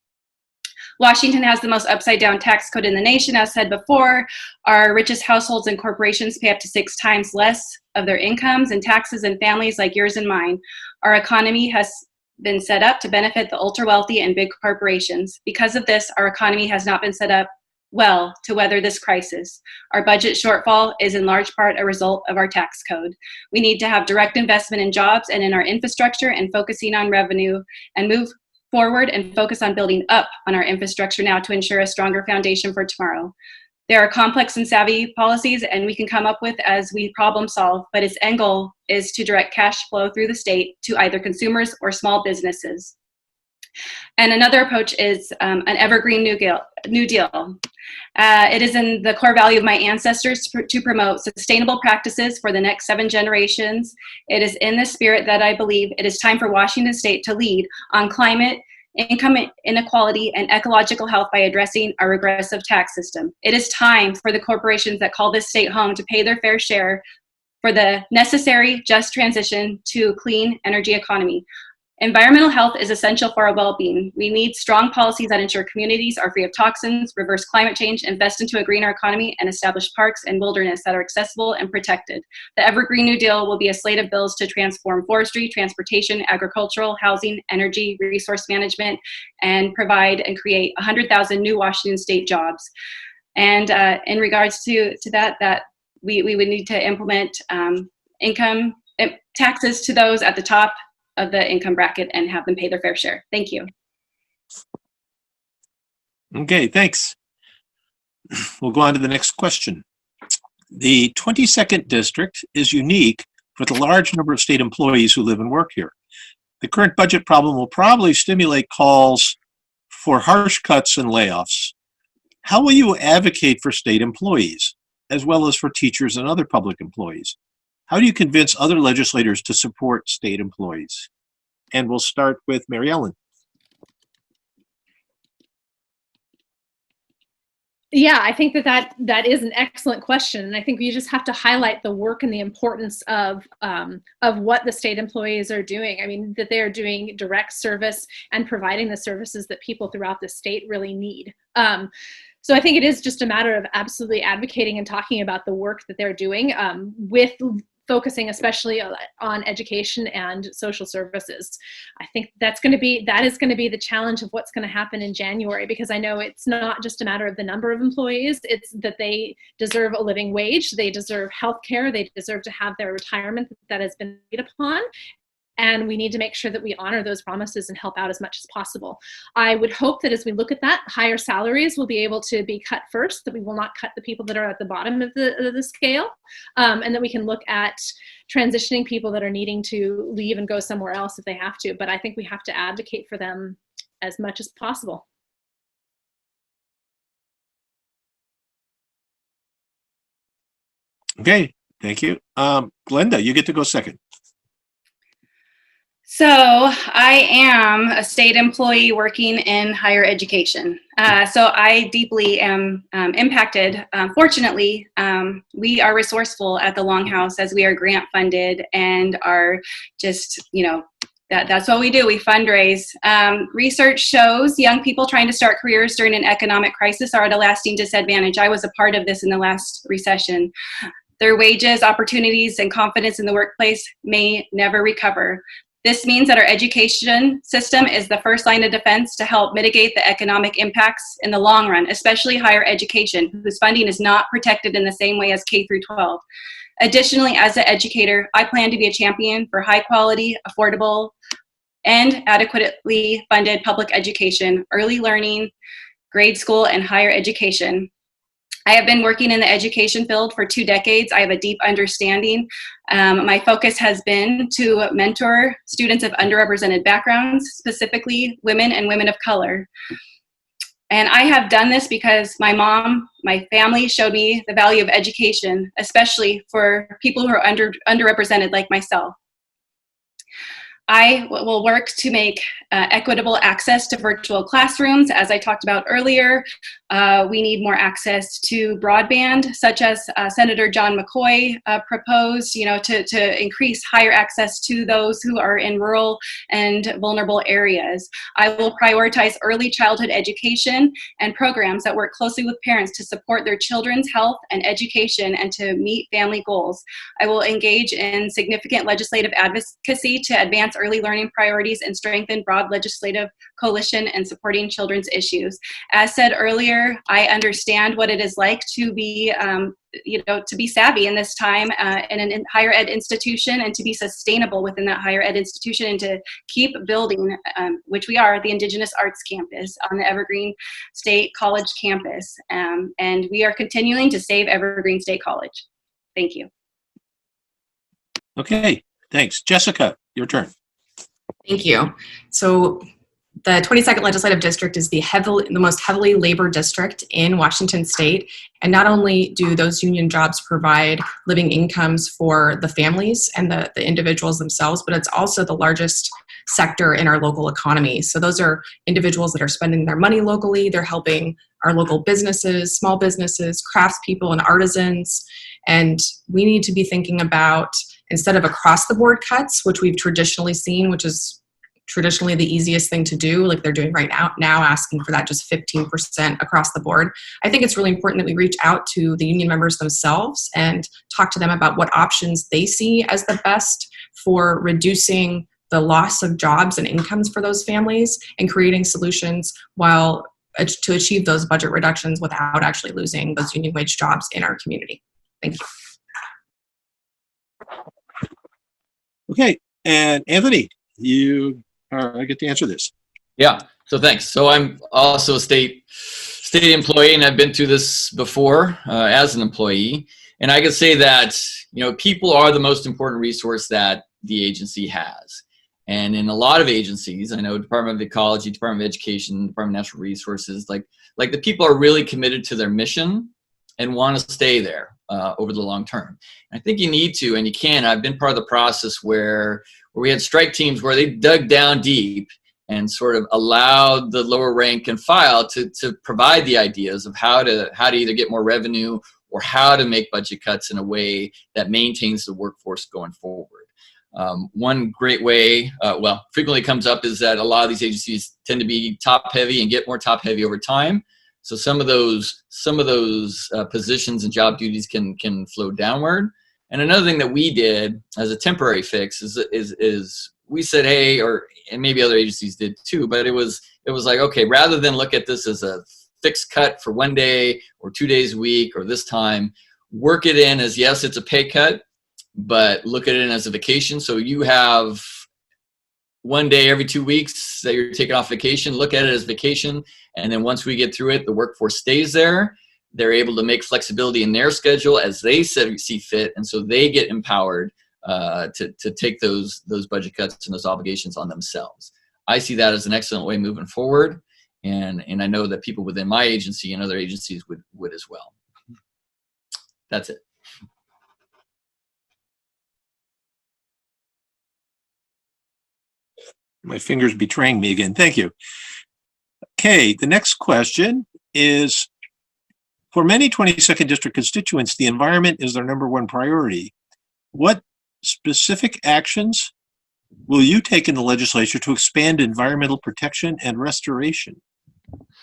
Washington has the most upside down tax code in the nation. As said before, our richest households and corporations pay up to 6 times less of their incomes and taxes than families like yours and mine. Our economy has been set up to benefit the ultra wealthy and big corporations. Because of this, our economy has not been set up well to weather this crisis. Our budget shortfall is in large part a result of our tax code. We need to have direct investment in jobs and in our infrastructure and focusing on revenue, and move forward and focus on building up on our infrastructure now to ensure a stronger foundation for tomorrow. There are complex and savvy policies and we can come up with as we problem solve, but its end goal is to direct cash flow through the state to either consumers or small businesses. And another approach is an evergreen New Deal. It is in the core value of my ancestors to promote sustainable practices for the next 7 generations. It is in the spirit that I believe it is time for Washington State to lead on climate, income inequality, and ecological health by addressing our regressive tax system. It is time for the corporations that call this state home to pay their fair share for the necessary just transition to a clean energy economy. Environmental health is essential for our well-being. We need strong policies that ensure communities are free of toxins, reverse climate change, invest into a greener economy, and establish parks and wilderness that are accessible and protected. The Evergreen New Deal will be a slate of bills to transform forestry, transportation, agricultural, housing, energy, resource management, and provide and create 100,000 new Washington State jobs. And in regards to that we would need to implement income taxes to those at the top of the income bracket and have them pay their fair share. Thank you.
Okay, thanks. We'll go on to the next question. The 22nd district is unique with a large number of state employees who live and work here. The current budget problem will probably stimulate calls for harsh cuts and layoffs. How will you advocate for state employees, as well as for teachers and other public employees? How do you convince other legislators to support state employees? And we'll start with Mary Ellen.
Yeah, I think that is an excellent question, and I think we just have to highlight the work and the importance of what the state employees are doing. I mean, that they are doing direct service and providing the services that people throughout the state really need. So I think it is just a matter of absolutely advocating and talking about the work that they're doing with focusing especially on education and social services. I think that is going to be the challenge of what's going to happen in January, because I know it's not just a matter of the number of employees, it's that they deserve a living wage, they deserve health care, they deserve to have their retirement that has been agreed upon. And we need to make sure that we honor those promises and help out as much as possible. I would hope that as we look at that, higher salaries will be able to be cut first, that we will not cut the people that are at the bottom of the scale, and that we can look at transitioning people that are needing to leave and go somewhere else if they have to. But I think we have to advocate for them as much as possible.
Okay, thank you. Glenda, you get to go second.
So I am a state employee working in higher education. So I deeply am impacted. Fortunately, we are resourceful at the Longhouse as we are grant funded and are just, that's what we do. We fundraise. Research shows young people trying to start careers during an economic crisis are at a lasting disadvantage. I was a part of this in the last recession. Their wages, opportunities, and confidence in the workplace may never recover. This means that our education system is the first line of defense to help mitigate the economic impacts in the long run, especially higher education, whose funding is not protected in the same way as K through 12. Additionally, as an educator, I plan to be a champion for high quality, affordable, and adequately funded public education, early learning, grade school, and higher education. I have been working in the education field for 2 decades. I have a deep understanding. My focus has been to mentor students of underrepresented backgrounds, specifically women and women of color. And I have done this because my mom, my family showed me the value of education, especially for people who are underrepresented like myself. I will work to make equitable access to virtual classrooms. As I talked about earlier, we need more access to broadband, such as Senator John McCoy proposed, to increase higher access to those who are in rural and vulnerable areas. I will prioritize early childhood education and programs that work closely with parents to support their children's health and education and to meet family goals. I will engage in significant legislative advocacy to advance early learning priorities and strengthen broad legislative coalition and supporting children's issues. As said earlier, I understand what it is like to be, to be savvy in this time in a higher ed institution and to be sustainable within that higher ed institution and to keep building, which we are, the Indigenous Arts Campus on the Evergreen State College campus. And we are continuing to save Evergreen State College. Thank you.
Okay, thanks. Jessica, your turn.
Thank you. So The 22nd Legislative District is the most heavily labor district in Washington State. And not only do those union jobs provide living incomes for the families and the individuals themselves, but it's also the largest sector in our local economy. So those are individuals that are spending their money locally. They're helping our local businesses, small businesses, craftspeople, and artisans. And we need to be thinking about, instead of across the board cuts, which we've traditionally seen, which is traditionally the easiest thing to do, like they're doing right now asking for that just 15% across the board. I think it's really important that we reach out to the union members themselves and talk to them about what options they see as the best for reducing the loss of jobs and incomes for those families and creating solutions to achieve those budget reductions without actually losing those union wage jobs in our community. Thank you.
Okay, and Anthony, I get to answer this.
Yeah, so thanks. So I'm also a state employee, and I've been through this before as an employee. And I can say that, people are the most important resource that the agency has. And in a lot of agencies, I know Department of Ecology, Department of Education, Department of Natural Resources, like the people are really committed to their mission and want to stay there over the long term. And I think you need to, and you can. I've been part of the process where we had strike teams where they dug down deep and sort of allowed the lower rank and file to provide the ideas of how to either get more revenue or how to make budget cuts in a way that maintains the workforce going forward. One great way, frequently comes up, is that a lot of these agencies tend to be top heavy and get more top heavy over time. So some of those positions and job duties can flow downward. And another thing that we did as a temporary fix is we said, hey, and maybe other agencies did too, but it was like, okay, rather than look at this as a fixed cut for 1 day or 2 days a week or this time, work it in as, yes, it's a pay cut, but look at it as a vacation. So you have 1 day every 2 weeks that you're taking off vacation, look at it as vacation. And then once we get through it, the workforce stays there. They're able to make flexibility in their schedule as they see fit. And so they get empowered to take those budget cuts and those obligations on themselves. I see that as an excellent way moving forward. And I know that people within my agency and other agencies would as well. That's it.
My finger's betraying me again. Thank you. Okay, the next question is, for many 22nd District constituents, the environment is their #1 priority. What specific actions will you take in the legislature to expand environmental protection and restoration?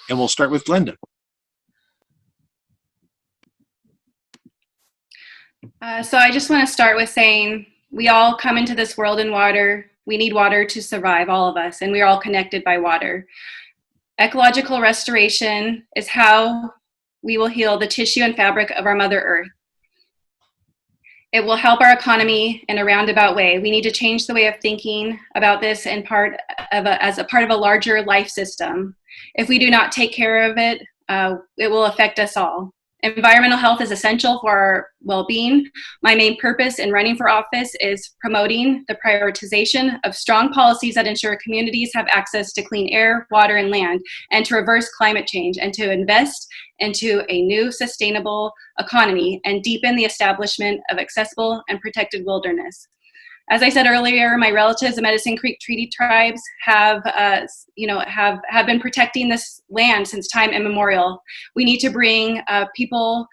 And we'll start with Glenda.
So I just want to start with saying we all come into this world in water. We need water to survive, all of us, and we're all connected by water. Ecological restoration is how we will heal the tissue and fabric of our Mother Earth. It will help our economy in a roundabout way. We need to change the way of thinking about this as a part of a larger life system. If we do not take care of it, it will affect us all. Environmental health is essential for our well-being. My main purpose in running for office is promoting the prioritization of strong policies that ensure communities have access to clean air, water, and land, and to reverse climate change, and to invest into a new sustainable economy and deepen the establishment of accessible and protected wilderness. As I said earlier, my relatives, the Medicine Creek Treaty Tribes, have been protecting this land since time immemorial. We need to bring people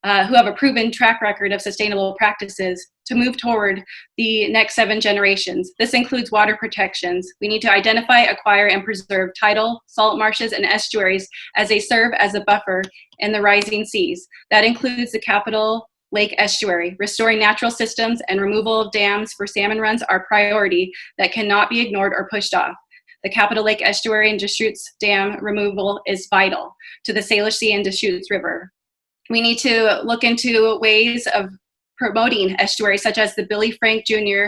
who have a proven track record of sustainable practices to move toward the next 7 generations. This includes water protections. We need to identify, acquire, and preserve tidal, salt marshes, and estuaries as they serve as a buffer in the rising seas. That includes the Capitol Lake Estuary. Restoring natural systems and removal of dams for salmon runs are priority that cannot be ignored or pushed off. The Capitol Lake Estuary and Deschutes Dam removal is vital to the Salish Sea and Deschutes River. We need to look into ways of promoting estuaries such as the Billy Frank Jr.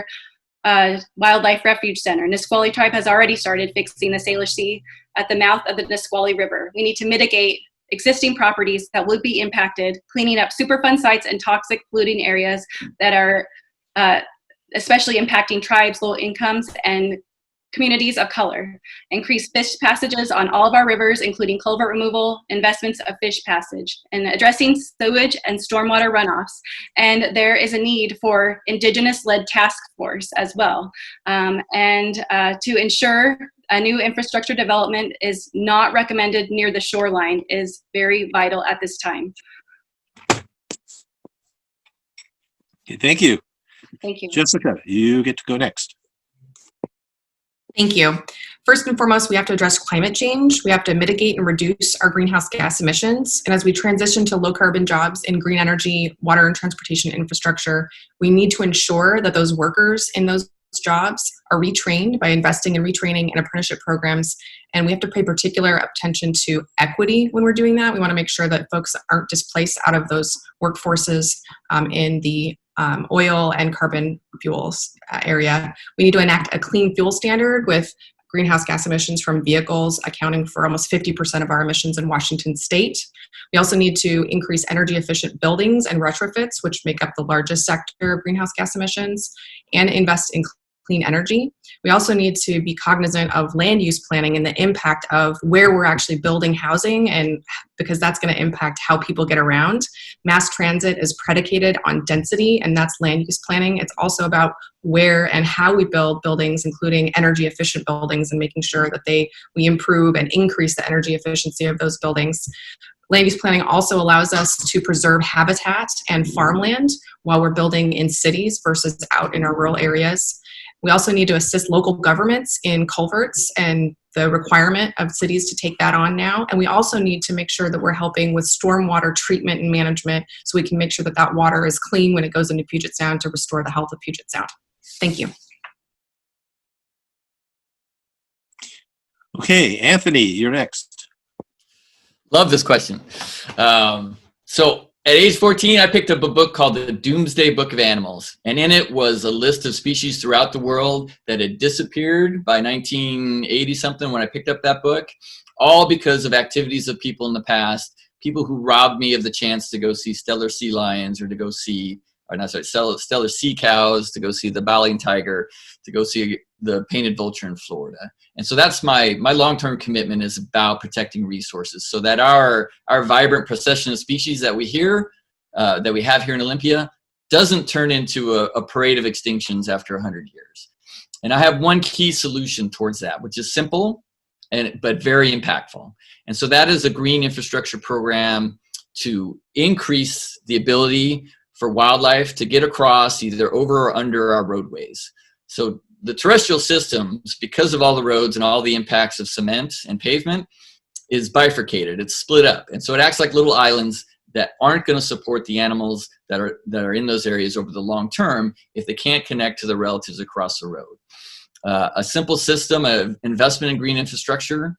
Wildlife Refuge Center. Nisqually Tribe has already started fixing the Salish Sea at the mouth of the Nisqually River. We need to mitigate existing properties that would be impacted, cleaning up Superfund sites and toxic polluting areas that are especially impacting tribes, low incomes, and communities of color, increase fish passages on all of our rivers, including culvert removal, investments of fish passage, and addressing sewage and stormwater runoffs. And there is a need for Indigenous-led task force as well. To ensure a new infrastructure development is not recommended near the shoreline is very vital at this time.
Okay, thank you.
Thank you.
Jessica, you get to go next.
Thank you. First and foremost, we have to address climate change. We have to mitigate and reduce our greenhouse gas emissions. And as we transition to low carbon jobs in green energy, water and transportation infrastructure, we need to ensure that those workers in those jobs are retrained by investing in retraining and apprenticeship programs. And we have to pay particular attention to equity when we're doing that. We want to make sure that folks aren't displaced out of those workforces in the oil and carbon fuels area. We need to enact a clean fuel standard with greenhouse gas emissions from vehicles accounting for almost 50% of our emissions in Washington state. We also need to increase energy efficient buildings and retrofits, which make up the largest sector of greenhouse gas emissions, and invest in clean energy. We also need to be cognizant of land use planning and the impact of where we're actually building housing, and because that's going to impact how people get around. Mass transit is predicated on density, and that's land use planning. It's also about where and how we build buildings, including energy efficient buildings, and making sure that we improve and increase the energy efficiency of those buildings. Land use planning also allows us to preserve habitat and farmland while we're building in cities versus out in our rural areas. We also need to assist local governments in culverts and the requirement of cities to take that on now. And we also need to make sure that we're helping with stormwater treatment and management so we can make sure that that water is clean when it goes into Puget Sound to restore the health of Puget Sound. Thank you.
Okay, Anthony, you're next.
Love this question. So at age 14, I picked up a book called The Doomsday Book of Animals. And in it was a list of species throughout the world that had disappeared by 1980 something when I picked up that book, all because of activities of people in the past, people who robbed me of the chance to go see Steller sea lions, or to go see, Steller sea cows, to go see the Baleine tiger, to go see the painted vulture in Florida. And so that's my long-term commitment, is about protecting resources so that our vibrant procession of species that we have here in Olympia doesn't turn into a parade of extinctions after 100 years. And I have one key solution towards that, which is simple but very impactful. And so that is a green infrastructure program to increase the ability for wildlife to get across either over or under our roadways. So the terrestrial systems, because of all the roads and all the impacts of cement and pavement, is bifurcated. It's split up. And so it acts like little islands that aren't going to support the animals that are in those areas over the long term if they can't connect to the relatives across the road. A simple system of investment in green infrastructure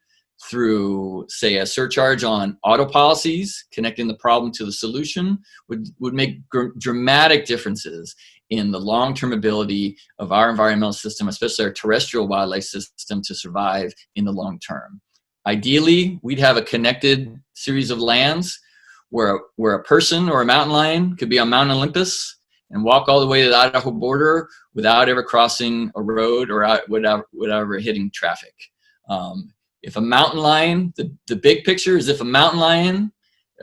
through, say, a surcharge on auto policies, connecting the problem to the solution, would make dramatic differences in the long-term ability of our environmental system, especially our terrestrial wildlife system, to survive in the long term. Ideally, we'd have a connected series of lands where a person or a mountain lion could be on Mount Olympus and walk all the way to the Idaho border without ever crossing a road or without ever hitting traffic. If a mountain lion, the big picture is if a mountain lion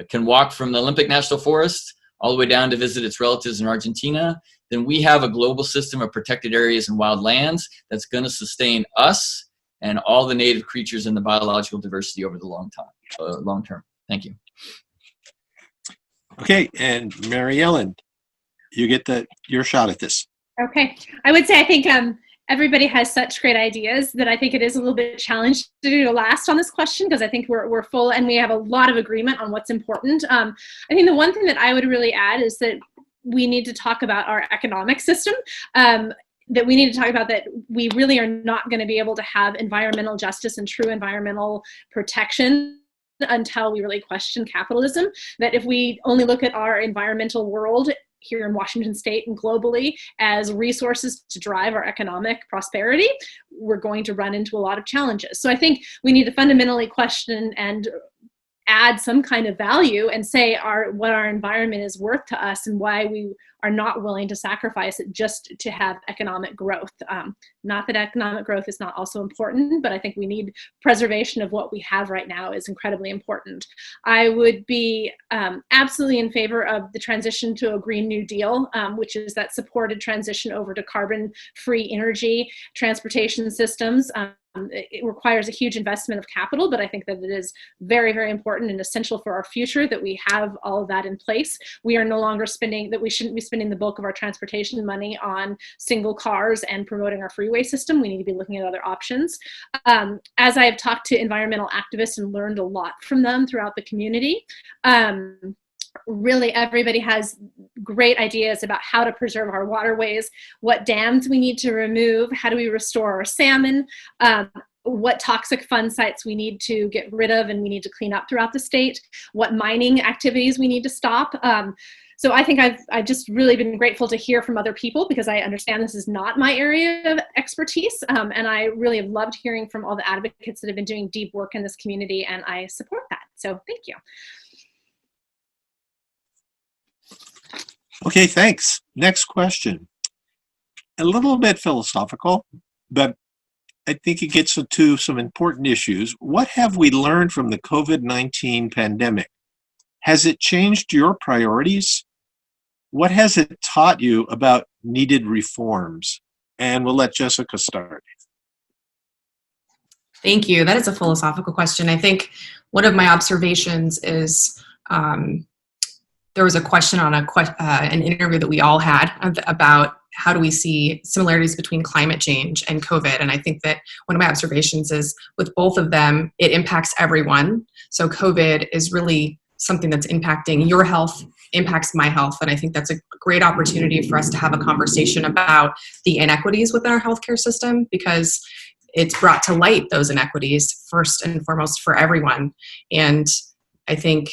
can walk from the Olympic National Forest all the way down to visit its relatives in Argentina, then we have a global system of protected areas and wild lands that's going to sustain us and all the native creatures and the biological diversity over the long term. Thank you.
Okay, and Mary Ellen, you get your shot at this.
Okay, I would say I think everybody has such great ideas that I think it is a little bit challenging to do last on this question, because I think we're full and we have a lot of agreement on what's important. I think the one thing that I would really add is that we need to talk about our economic system. That we need to talk about that we really are not going to be able to have environmental justice and true environmental protection until we really question capitalism. That if we only look at our environmental world here in Washington state and globally as resources to drive our economic prosperity, we're going to run into a lot of challenges. So I think we need to fundamentally question and add some kind of value and say what our environment is worth to us and why we are not willing to sacrifice it just to have economic growth. Not that economic growth is not also important, but I think we need preservation of what we have right now is incredibly important. I would be absolutely in favor of the transition to a Green New Deal, which is that supported transition over to carbon-free energy, transportation systems. It requires a huge investment of capital, but I think that it is very, very important and essential for our future that we have all of that in place. We are no longer we shouldn't be spending the bulk of our transportation money on single cars and promoting our freeway system. We need to be looking at other options. As I have talked to environmental activists and learned a lot from them throughout the community, really everybody has great ideas about how to preserve our waterways, what dams we need to remove, how do we restore our salmon, what toxic fund sites we need to get rid of and we need to clean up throughout the state, what mining activities we need to stop. So I think I've just really been grateful to hear from other people because I understand this is not my area of expertise. And I really have loved hearing from all the advocates that have been doing deep work in this community, and I support that. So thank you.
Okay, thanks. Next question. A little bit philosophical, but I think it gets to some important issues. What have we learned from the COVID-19 pandemic? Has it changed your priorities? What has it taught you about needed reforms? And we'll let Jessica start.
Thank you. That is a philosophical question. I think one of my observations is there was a question on an interview that we all had about how do we see similarities between climate change and COVID. And I think that one of my observations is with both of them, it impacts everyone. So COVID is really something that's impacting your health, impacts my health. And I think that's a great opportunity for us to have a conversation about the inequities within our healthcare system, because it's brought to light those inequities first and foremost for everyone. And I think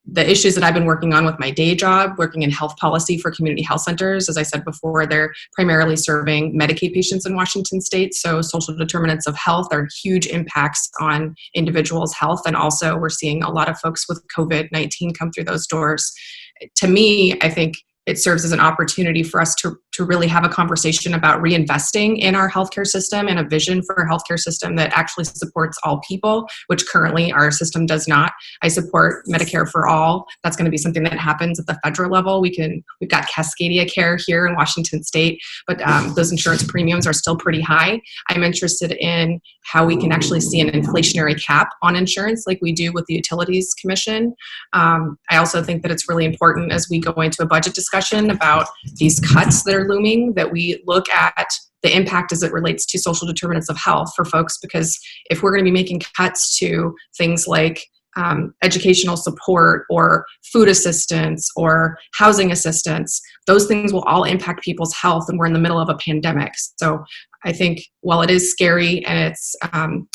the issues that I've been working on with my day job, working in health policy for community health centers, as I said before, they're primarily serving Medicaid patients in Washington state. So social determinants of health are huge impacts on individuals' health. And also we're seeing a lot of folks with COVID-19 come through those doors. To me, I think it serves as an opportunity for us to really have a conversation about reinvesting in our healthcare system and a vision for a healthcare system that actually supports all people, which currently our system does not. I support Medicare for all. That's going to be something that happens at the federal level. We've got Cascadia Care here in Washington state, but those insurance premiums are still pretty high. I'm interested in how we can actually see an inflationary cap on insurance like we do with the Utilities Commission. I also think that it's really important as we go into a budget discussion about these cuts that are looming, that we look at the impact as it relates to social determinants of health for folks, because if we're going to be making cuts to things like educational support or food assistance or housing assistance, those things will all impact people's health, and we're in the middle of a pandemic. So I think while it is scary and it's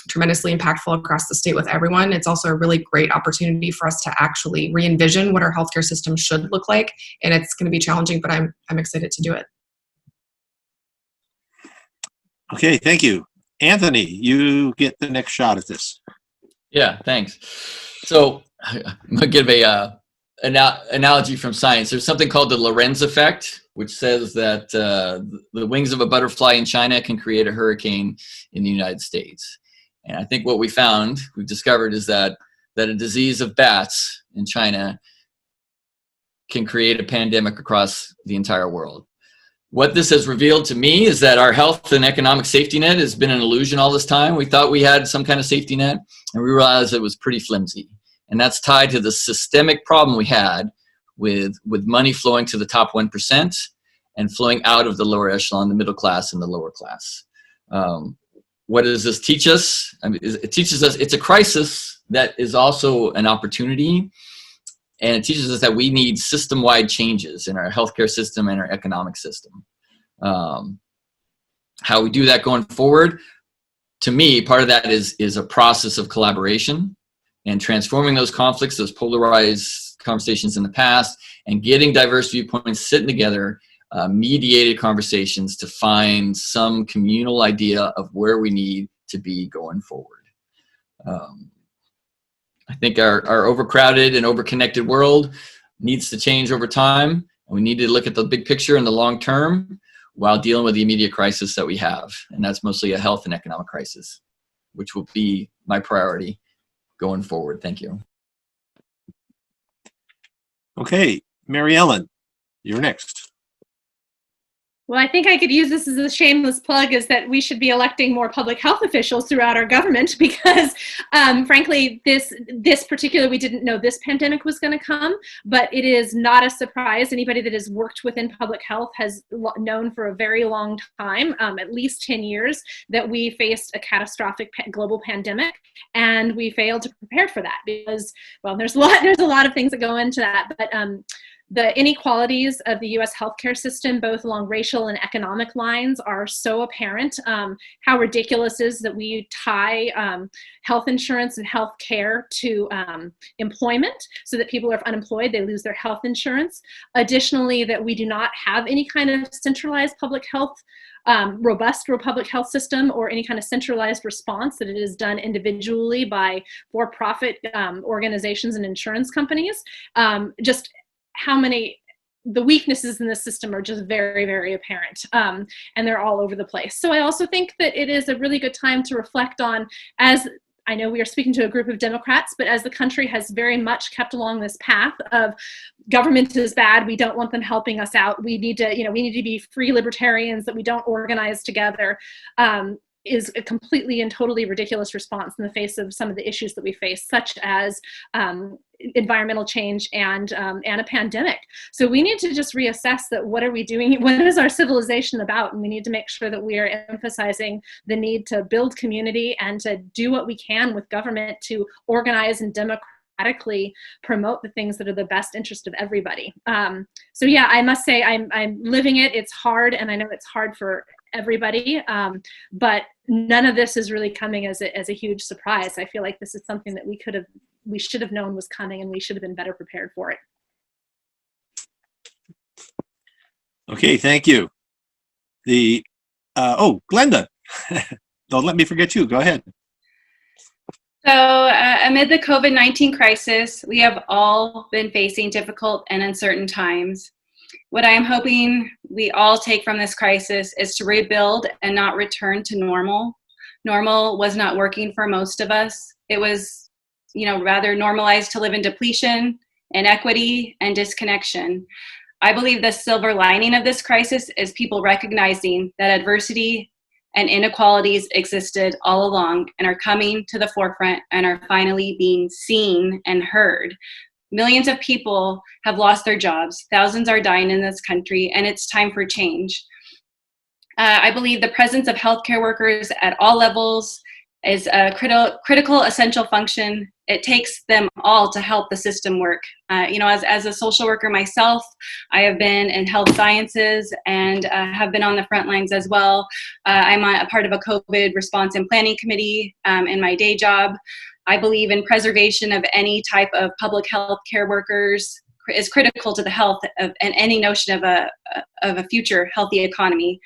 tremendously impactful across the state with everyone, it's also a really great opportunity for us to actually re-envision what our healthcare system should look like. And it's going to be challenging, but I'm excited to do it. Okay,
thank you. Anthony, you get the next shot at this.
Yeah, thanks. So I'm going to give a analogy from science. There's something called the Lorenz effect, which says that the wings of a butterfly in China can create a hurricane in the United States. And I think what we've discovered is that a disease of bats in China can create a pandemic across the entire world. What this has revealed to me is that our health and economic safety net has been an illusion all this time. We thought we had some kind of safety net, and we realized it was pretty flimsy. And that's tied to the systemic problem we had with money flowing to the top 1% and flowing out of the lower echelon, the middle class and the lower class. What does this teach us? I mean, it teaches us it's a crisis that is also an opportunity. And it teaches us that we need system-wide changes in our healthcare system and our economic system. How we do that going forward, to me, part of that is a process of collaboration and transforming those conflicts, those polarized conversations in the past, and getting diverse viewpoints, sitting together, mediated conversations to find some communal idea of where we need to be going forward. I think our overcrowded and overconnected world needs to change over time. We need to look at the big picture in the long term. while dealing with the immediate crisis that we have. And that's mostly a health and economic crisis, which will be my priority going forward. Thank you.
Okay, Mary Ellen, you're next.
Well, I think I could use this as a shameless plug, is that we should be electing more public health officials throughout our government because, frankly, this particular, we didn't know this pandemic was going to come, but it is not a surprise. Anybody that has worked within public health has known for a very long time, at least 10 years, that we faced a catastrophic global pandemic, and we failed to prepare for that because, well, there's a lot of things that go into that, but the inequalities of the U.S. healthcare system, both along racial and economic lines, are so apparent. How ridiculous is that we tie health insurance and health care to employment so that people are unemployed, they lose their health insurance. Additionally, that we do not have any kind of centralized public health robust public health system or any kind of centralized response, that it is done individually by for-profit organizations and insurance companies. Just the weaknesses in the system are just very, very apparent, and they're all over the place. So I also think that it is a really good time to reflect on, as I know we are speaking to a group of Democrats, but as the country has very much kept along this path of government is bad, we don't want them helping us out, we need to be free libertarians, that we don't organize together, is a completely and totally ridiculous response in the face of some of the issues that we face, such as environmental change and a pandemic. So we need to just reassess that. What are we doing? What is our civilization about? And we need to make sure that we are emphasizing the need to build community and to do what we can with government to organize and democratically promote the things that are the best interest of everybody. So yeah, I must say I'm living it. It's hard, and I know it's hard for everybody, but none of this is really coming as a huge surprise. I feel like this is something that we should have known was coming, and we should have been better prepared for it.
Okay, thank you. Glenda, don't let me forget you. Go ahead.
So amid the COVID-19 crisis, we have all been facing difficult and uncertain times. What I am hoping we all take from this crisis is to rebuild and not return to normal. Normal was not working for most of us. It was, rather normalized to live in depletion, inequity, and disconnection. I believe the silver lining of this crisis is people recognizing that adversity and inequalities existed all along and are coming to the forefront and are finally being seen and heard. Millions of people have lost their jobs. Thousands are dying in this country, and it's time for change. I believe the presence of healthcare workers at all levels is a critical, essential function. It takes them all to help the system work. As a social worker myself, I have been in health sciences and have been on the front lines as well. I'm a part of a COVID response and planning committee in my day job. I believe in preservation of any type of public health care workers is critical to the health of and any notion of a future healthy economy.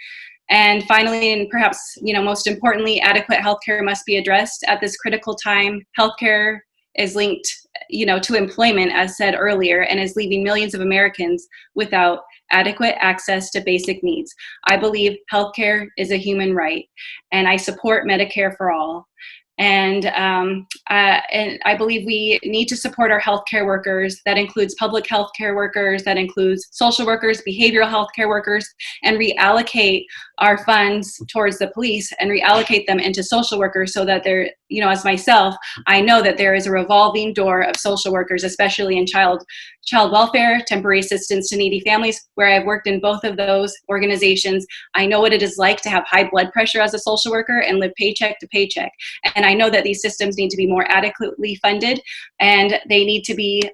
And finally, and perhaps most importantly, adequate healthcare must be addressed at this critical time. Healthcare is linked, to employment, as said earlier, and is leaving millions of Americans without adequate access to basic needs. I believe healthcare is a human right, and I support Medicare for all. And I believe we need to support our healthcare workers. That includes public healthcare workers, that includes social workers, behavioral healthcare workers, and reallocate our funds towards the police and reallocate them into social workers so that they're, as myself, I know that there is a revolving door of social workers, especially in child welfare, temporary assistance to needy families, where I've worked in both of those organizations. I know what it is like to have high blood pressure as a social worker and live paycheck to paycheck. And I know that these systems need to be more adequately funded, and they need to be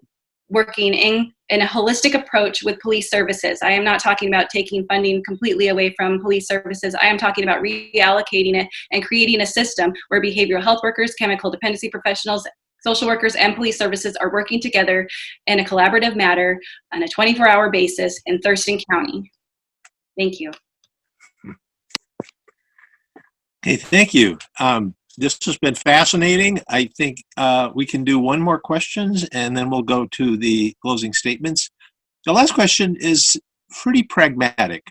working in a holistic approach with police services. I am not talking about taking funding completely away from police services. I am talking about reallocating it and creating a system where behavioral health workers, chemical dependency professionals, social workers, and police services are working together in a collaborative manner on a 24-hour basis in Thurston County. Thank you.
Okay, thank you. This has been fascinating. I think we can do one more questions, and then we'll go to the closing statements. The last question is pretty pragmatic.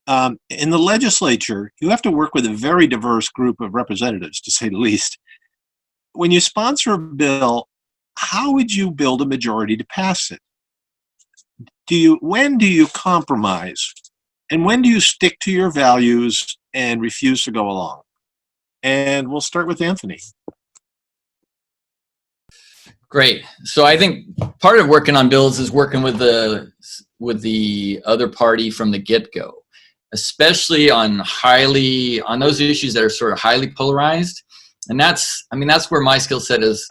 in the legislature, you have to work with a very diverse group of representatives, to say the least. When you sponsor a bill, how would you build a majority to pass it? When do you compromise? And when do you stick to your values and refuse to go along? And we'll start with Anthony.
Great. So I think part of working on bills is working with the other party from the get-go, especially on those issues that are sort of highly polarized. And that's where my skill set is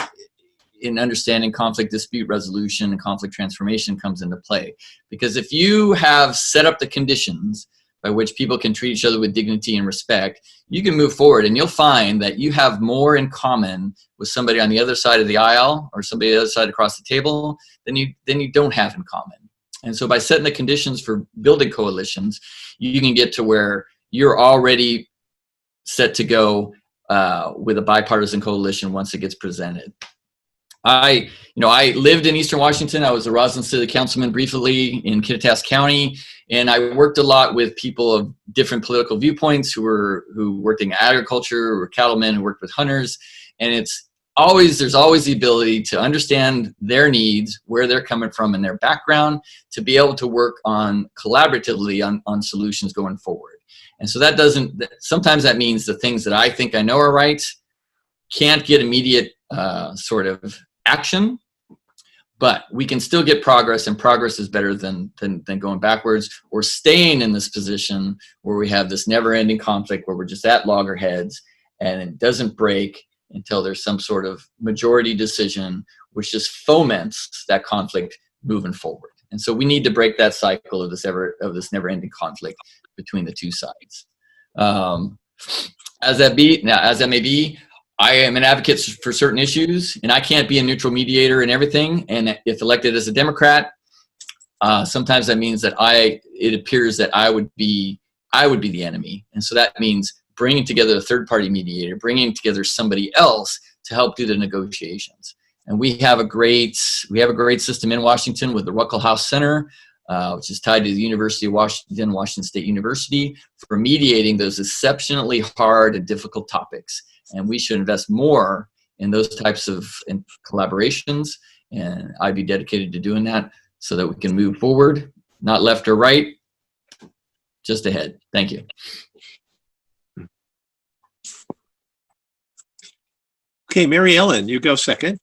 in understanding conflict dispute resolution and conflict transformation comes into play. Because if you have set up the conditions by which people can treat each other with dignity and respect, you can move forward, and you'll find that you have more in common with somebody on the other side of the aisle or somebody on the other side across the table than you don't have in common. And so by setting the conditions for building coalitions, you can get to where you're already set to go with a bipartisan coalition once it gets presented. I lived in Eastern Washington. I was a Roslyn City Councilman briefly in Kittitas County, and I worked a lot with people of different political viewpoints who worked in agriculture, who were cattlemen, who worked with hunters. And there's always the ability to understand their needs, where they're coming from and their background, to be able to work collaboratively on solutions going forward. And so sometimes that means the things that I think I know are right can't get immediate sort of action, but we can still get progress, and progress is better than going backwards or staying in this position where we have this never-ending conflict where we're just at loggerheads and it doesn't break until there's some sort of majority decision which just foments that conflict moving forward. And so we need to break that cycle of this never-ending conflict between the two sides. As that may be, I am an advocate for certain issues, and I can't be a neutral mediator in everything. And if elected as a Democrat, sometimes that means that it appears that I would be the enemy. And so that means bringing together a third-party mediator, bringing together somebody else to help do the negotiations. And we have a great system in Washington with the Ruckelshaus Center, which is tied to the University of Washington, Washington State University, for mediating those exceptionally hard and difficult topics. And we should invest more in those types of collaborations. And I'd be dedicated to doing that so that we can move forward, not left or right, just ahead. Thank you.
Okay, Mary Ellen, you go second.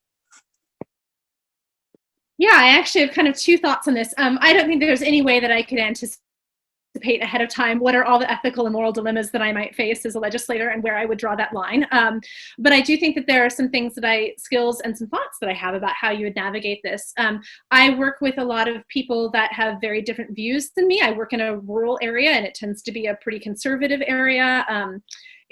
Yeah, I actually have kind of two thoughts on this. I don't think there's any way that I could anticipate ahead of time what are all the ethical and moral dilemmas that I might face as a legislator and where I would draw that line. But I do think that there are some skills and some thoughts that I have about how you would navigate this. I work with a lot of people that have very different views than me. I work in a rural area, and it tends to be a pretty conservative area.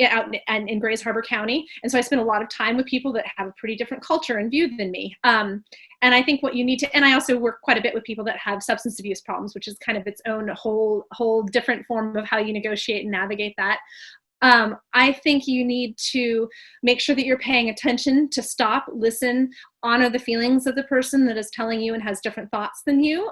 Out in Grays Harbor County. And so I spend a lot of time with people that have a pretty different culture and view than me. And I think what you need to, and I also work quite a bit with people that have substance abuse problems, which is kind of its own whole different form of how you negotiate and navigate that. I think you need to make sure that you're paying attention, to stop, listen, honor the feelings of the person that is telling you and has different thoughts than you,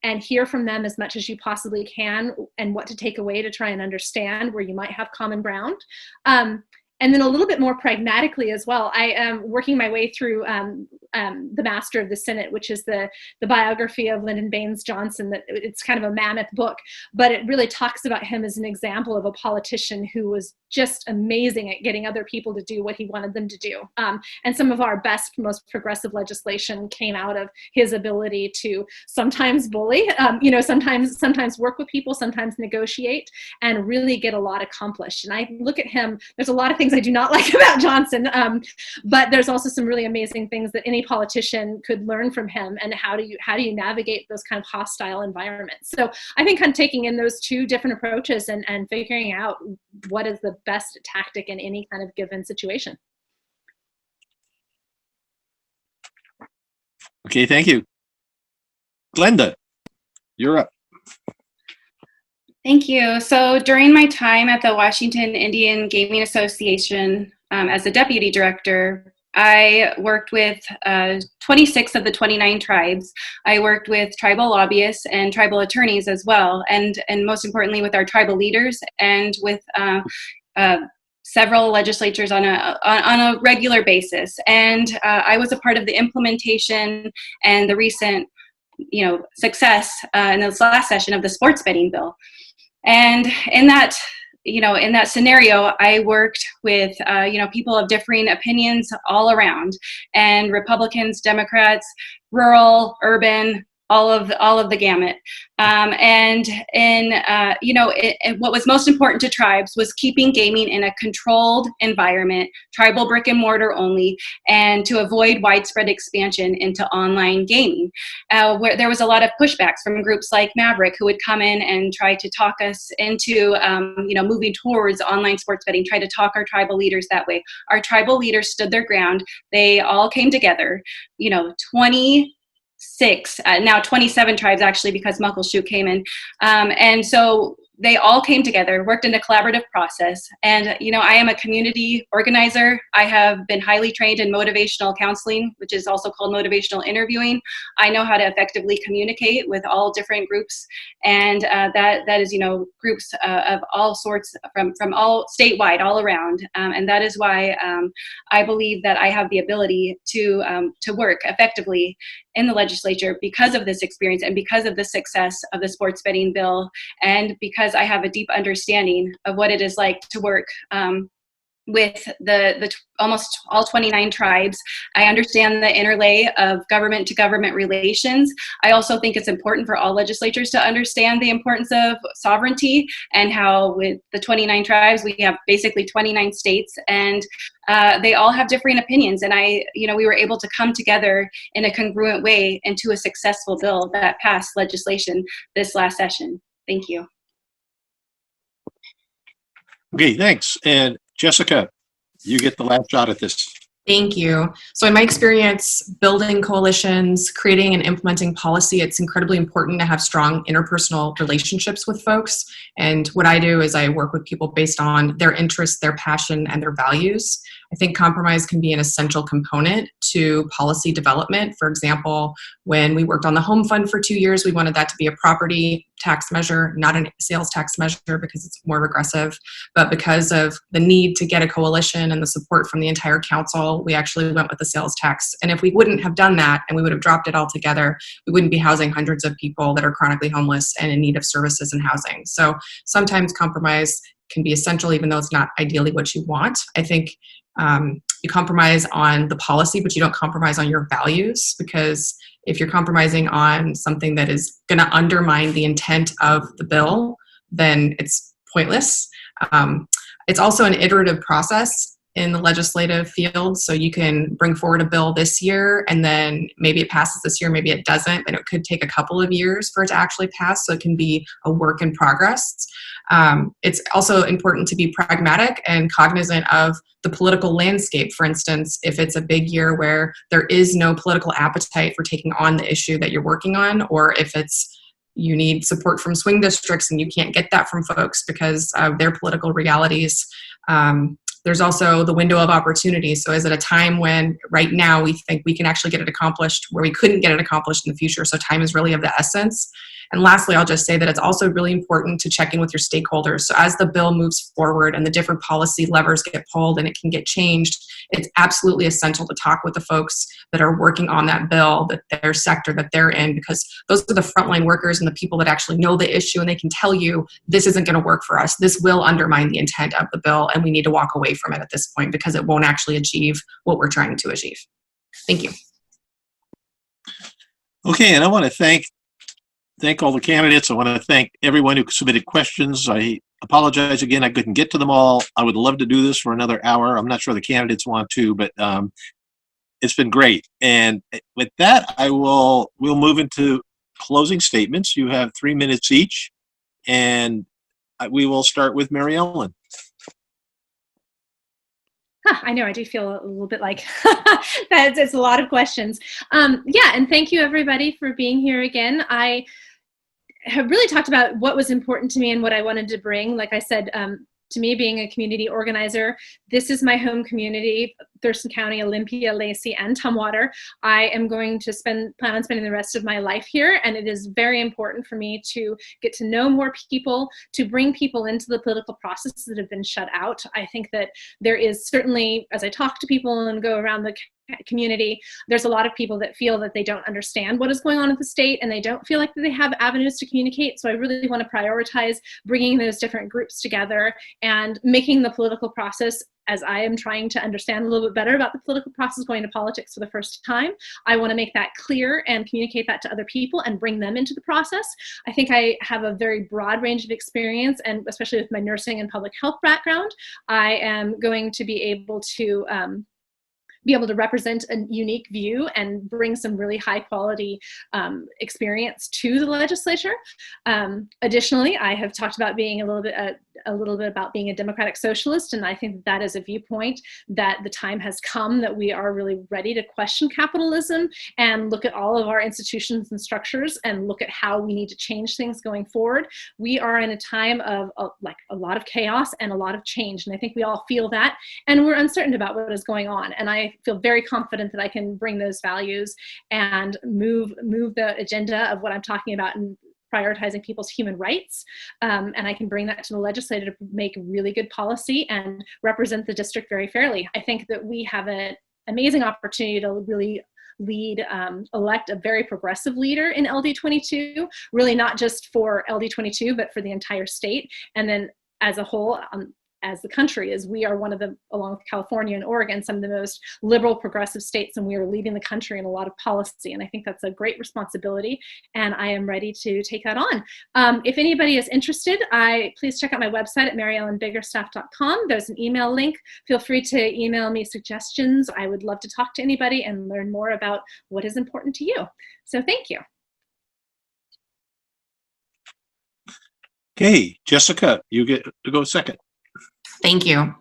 and hear from them as much as you possibly can, and what to take away to try and understand where you might have common ground. And then a little bit more pragmatically as well, I am working my way through The Master of the Senate, which is the biography of Lyndon Baines Johnson. That it's kind of a mammoth book, but it really talks about him as an example of a politician who was just amazing at getting other people to do what he wanted them to do. And some of our best, most progressive legislation came out of his ability to sometimes bully, sometimes work with people, sometimes negotiate, and really get a lot accomplished. And I look at him, there's a lot of things I do not like about Johnson, but there's also some really amazing things that any politician could learn from him, and how do you navigate those kind of hostile environments. So I think kind of taking in those two different approaches and figuring out what is the best tactic in any kind of given situation.
Okay, thank you. Glenda, you're up.
Thank you. So during my time at the Washington Indian Gaming Association as a deputy director, I worked with 26 of the 29 tribes. I worked with tribal lobbyists and tribal attorneys as well, and most importantly with our tribal leaders and with several legislatures on a regular basis. And I was a part of the implementation and the recent, success in this last session of the sports betting bill. And in that scenario, I worked with, people of differing opinions all around, and Republicans, Democrats, rural, urban, all of the gamut. And what was most important to tribes was keeping gaming in a controlled environment, tribal brick and mortar only, and to avoid widespread expansion into online gaming, where there was a lot of pushbacks from groups like Maverick, who would come in and try to talk us into, moving towards online sports betting, try to talk our tribal leaders that way. Our tribal leaders stood their ground. They all came together, 27 tribes actually, because Muckleshoot came in. And so they all came together, worked in a collaborative process. And, I am a community organizer. I have been highly trained in motivational counseling, which is also called motivational interviewing. I know how to effectively communicate with all different groups. And that is, groups of all sorts from all statewide, all around. And that is why I believe that I have the ability to work effectively in the legislature because of this experience and because of the success of the sports betting bill, and because I have a deep understanding of what it is like to work with the almost all 29 tribes. I understand the interlay of government to government relations. I also think it's important for all legislatures to understand the importance of sovereignty, and how with the 29 tribes, we have basically 29 states, and they all have differing opinions. And we were able to come together in a congruent way into a successful bill that passed legislation this last session. Thank you.
Okay, thanks. And Jessica, you get the last shot at this.
Thank you. So in my experience building coalitions, creating and implementing policy, it's incredibly important to have strong interpersonal relationships with folks. And what I do is I work with people based on their interests, their passion, and their values. I think compromise can be an essential component to policy development. For example, when we worked on the home fund for 2 years, we wanted that to be a property tax measure, not a sales tax measure, because it's more regressive. But because of the need to get a coalition and the support from the entire council, we actually went with the sales tax. And if we wouldn't have done that and we would have dropped it altogether, we wouldn't be housing hundreds of people that are chronically homeless and in need of services and housing. So sometimes compromise can be essential, even though it's not ideally what you want. I think you compromise on the policy, but you don't compromise on your values, because if you're compromising on something that is going to undermine the intent of the bill, then it's pointless. It's also an iterative process in the legislative field. So you can bring forward a bill this year, and then maybe it passes this year, maybe it doesn't, and it could take a couple of years for it to actually pass. So it can be a work in progress. It's also important to be pragmatic and cognizant of the political landscape. For instance, if it's a big year where there is no political appetite for taking on the issue that you're working on, or if you need support from swing districts and you can't get that from folks because of their political realities. There's also the window of opportunity. So is it a time when right now we think we can actually get it accomplished where we couldn't get it accomplished in the future? So time is really of the essence. And lastly, I'll just say that it's also really important to check in with your stakeholders. So as the bill moves forward and the different policy levers get pulled and it can get changed, it's absolutely essential to talk with the folks that are working on that bill, that their sector that they're in, because those are the frontline workers and the people that actually know the issue, and they can tell you this isn't going to work for us. This will undermine the intent of the bill, and we need to walk away from it at this point because it won't actually achieve what we're trying to achieve. Thank you.
Okay, and I want to thank all the candidates. I want to thank everyone who submitted questions. I apologize again, I couldn't get to them all. I would love to do this for another hour. I'm not sure the candidates want to, but it's been great. And with that, we'll move into closing statements. You have 3 minutes each, and we will start with Mary Ellen.
I know, I do feel a little bit like that. It's a lot of questions. Yeah, and thank you everybody for being here again. I have really talked about what was important to me and what I wanted to bring. Like I said, to me, being a community organizer, this is my home community, Thurston County, Olympia, Lacey, and Tumwater. I am going to plan on spending the rest of my life here, and it is very important for me to get to know more people, to bring people into the political process that have been shut out. I think that there is certainly, as I talk to people and go around the community, there's a lot of people that feel that they don't understand what is going on at the state, and they don't feel like they have avenues to communicate. So I really want to prioritize bringing those different groups together and making the political process, as I am trying to understand a little bit better about the political process going to politics for the first time, I want to make that clear and communicate that to other people and bring them into the process. I think I have a very broad range of experience, and especially with my nursing and public health background, I am going to be able to represent a unique view and bring some really high quality experience to the legislature. Additionally, I have talked about being a little bit about being a democratic socialist, and I think that is a viewpoint that the time has come that we are really ready to question capitalism and look at all of our institutions and structures and look at how we need to change things going forward. We are in a time of a lot of chaos and a lot of change, and I think we all feel that, and we're uncertain about what is going on, and I feel very confident that I can bring those values and move the agenda of what I'm talking about and prioritizing people's human rights, and I can bring that to the legislature to make really good policy and represent the district very fairly. I think that we have an amazing opportunity to really elect a very progressive leader in LD22, really not just for LD22, but for the entire state, and then as a whole, as the country, as we are one of the, along with California and Oregon, some of the most liberal progressive states, and we are leading the country in a lot of policy. And I think that's a great responsibility, and I am ready to take that on. If anybody is interested, please check out my website at maryellenbiggerstaff.com. There's an email link. Feel free to email me suggestions. I would love to talk to anybody and learn more about what is important to you. So thank you.
Okay, Jessica, you get to go second.
Thank you.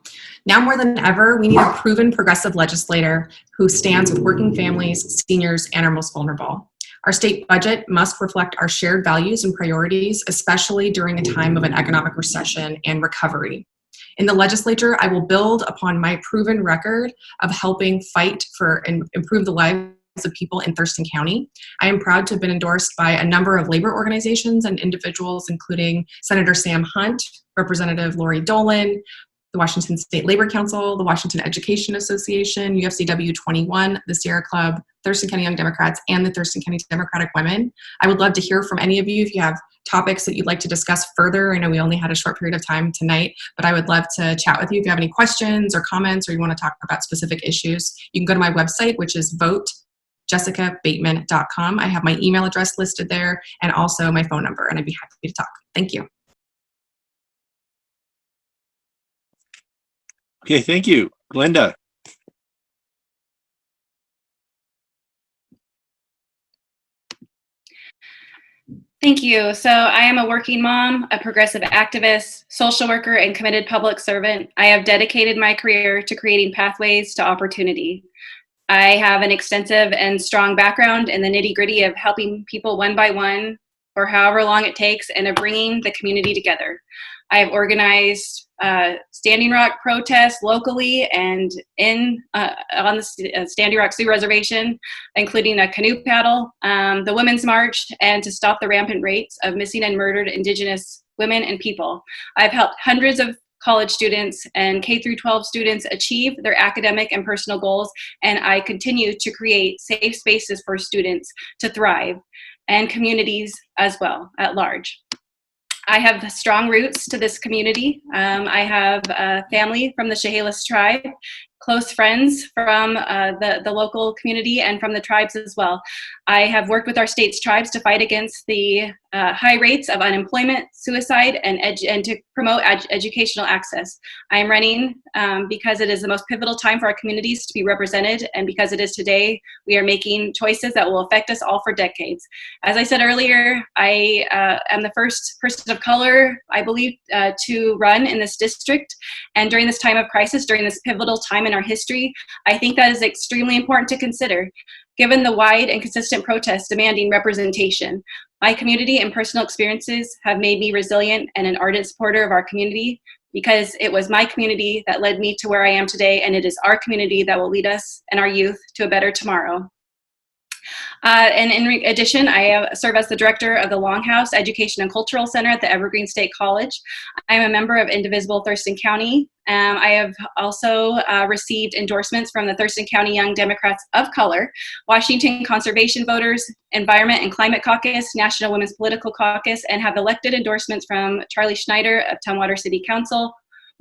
Now more than ever, we need a proven progressive legislator who stands with working families, seniors, and our most vulnerable. Our state budget must reflect our shared values and priorities, especially during a time of an economic recession and recovery. In the legislature, I will build upon my proven record of helping fight for and improve the lives of people in Thurston County. I am proud to have been endorsed by a number of labor organizations and individuals, including Senator Sam Hunt, Representative Lori Dolan, the Washington State Labor Council, the Washington Education Association, UFCW 21, the Sierra Club, Thurston County Young Democrats, and the Thurston County Democratic Women. I would love to hear from any of you if you have topics that you'd like to discuss further. I know we only had a short period of time tonight, but I would love to chat with you if you have any questions or comments, or you want to talk about specific issues. You can go to my website, which is votejessicabateman.com. I have my email address listed there and also my phone number, and I'd be happy to talk. Thank you.
Okay, thank you. Glenda.
Thank you. So I am a working mom, a progressive activist, social worker, and committed public servant. I have dedicated my career to creating pathways to opportunity. I have an extensive and strong background in the nitty-gritty of helping people one by one for however long it takes and of bringing the community together. I have organized Standing Rock protests locally and on the Standing Rock Sioux Reservation, including a canoe paddle, the Women's March, and to stop the rampant rates of missing and murdered Indigenous women and people. I've helped hundreds of college students and K-12 students achieve their academic and personal goals, and I continue to create safe spaces for students to thrive and communities as well at large. I have strong roots to this community. I have family from the Chehalis tribe, close friends from the local community and from the tribes as well. I have worked with our state's tribes to fight against the high rates of unemployment, suicide, and to promote educational access. I am running because it is the most pivotal time for our communities to be represented, and because it is today, we are making choices that will affect us all for decades. As I said earlier, I am the first person of color, I believe, to run in this district, and during this time of crisis, during this pivotal time in our history, I think that is extremely important to consider. Given the wide and consistent protests demanding representation, my community and personal experiences have made me resilient and an ardent supporter of our community. because it was my community that led me to where I am today, and it is our community that will lead us and our youth to a better tomorrow. And in addition, I serve as the director of the Longhouse Education and Cultural Center at the Evergreen State College. I am a member of Indivisible Thurston County. I have also received endorsements from the Thurston County Young Democrats of Color, Washington Conservation Voters, Environment and Climate Caucus, National Women's Political Caucus, and have elected endorsements from Charlie Schneider of Tumwater City Council,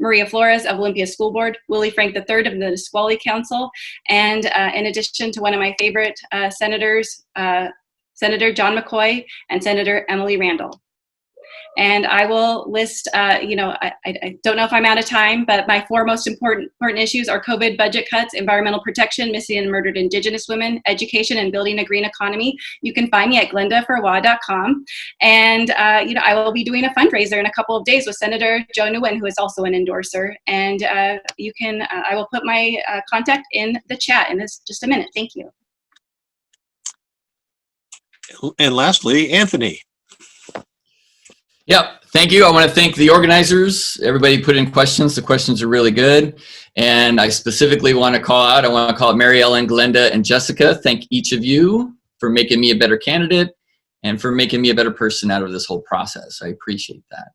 Maria Flores of Olympia School Board, Willie Frank III of the Nisqually Council, and in addition to one of my favorite senators, Senator John McCoy and Senator Emily Randall. And I will list, I don't know if I'm out of time, but my four most important issues are COVID budget cuts, environmental protection, missing and murdered Indigenous women, education, and building a green economy. You can find me at glendaforwa.com. And, I will be doing a fundraiser in a couple of days with Senator Joe Nguyen, who is also an endorser. And I will put my contact in the chat in just a minute. Thank you.
And lastly, Anthony.
Yep. Thank you. I want to thank the organizers. Everybody put in questions. The questions are really good. And I specifically want to call out Mary Ellen, Glenda, and Jessica. Thank each of you for making me a better candidate and for making me a better person out of this whole process. I appreciate that.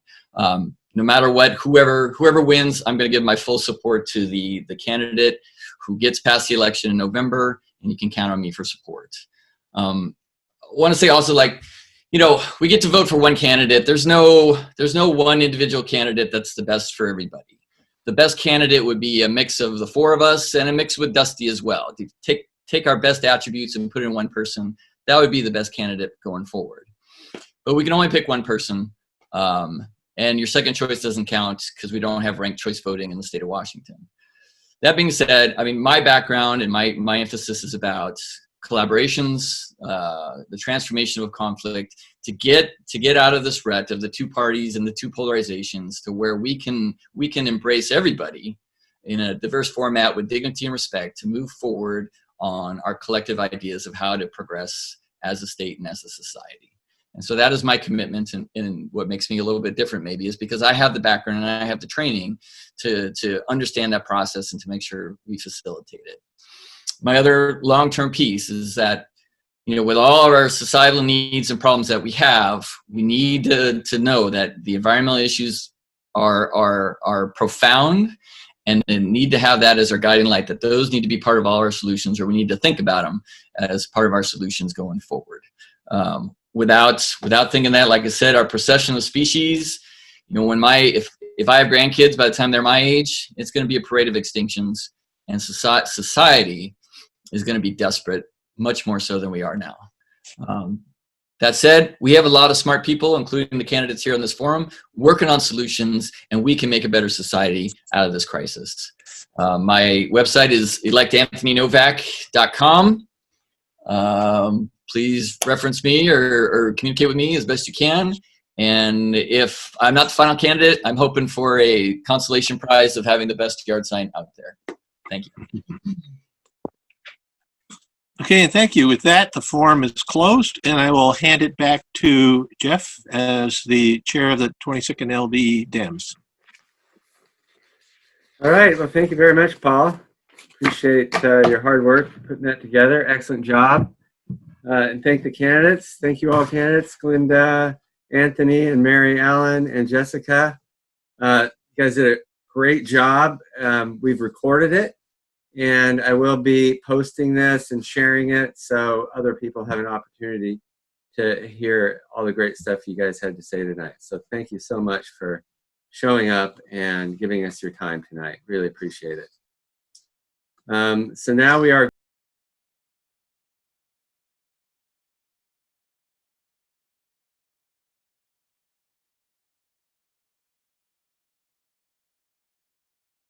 No matter what, whoever wins, I'm going to give my full support to the candidate who gets past the election in November, and you can count on me for support. I want to say also, we get to vote for one candidate. There's no one individual candidate that's the best for everybody. The best candidate would be a mix of the four of us and a mix with Dusty as well. To take our best attributes and put it in one person, that would be the best candidate going forward. But we can only pick one person. And your second choice doesn't count because we don't have ranked choice voting in the state of Washington. That being said, my background and my emphasis is about collaborations, the transformation of conflict, to get out of this rut of the two parties and the two polarizations to where we can embrace everybody in a diverse format with dignity and respect to move forward on our collective ideas of how to progress as a state and as a society. And so that is my commitment, and what makes me a little bit different maybe is because I have the background and I have the training to understand that process and to make sure we facilitate it. My other long-term piece is that, with all of our societal needs and problems that we have, we need to know that the environmental issues are profound, and need to have that as our guiding light, that those need to be part of all our solutions, or we need to think about them as part of our solutions going forward. Without thinking that, like I said, our procession of species, if I have grandkids by the time they're my age, it's going to be a parade of extinctions, and society is going to be desperate, much more so than we are now. That said, we have a lot of smart people, including the candidates here on this forum, working on solutions, and we can make a better society out of this crisis. My website is electanthonynovak.com. Please reference me or communicate with me as best you can. And if I'm not the final candidate, I'm hoping for a consolation prize of having the best yard sign out there. Thank you.
Okay, and thank you. With that, the forum is closed, and I will hand it back to Jeff as the chair of the 22nd LB Dems.
All right. Well, thank you very much, Paul. Appreciate your hard work putting that together. Excellent job. And thank the candidates. Thank you all candidates, Glenda, Anthony, and Mary Ellen, and Jessica. You guys did a great job. We've recorded it, and I will be posting this and sharing it so other people have an opportunity to hear all the great stuff you guys had to say tonight. So thank you so much for showing up and giving us your time tonight. Really appreciate it. So now we are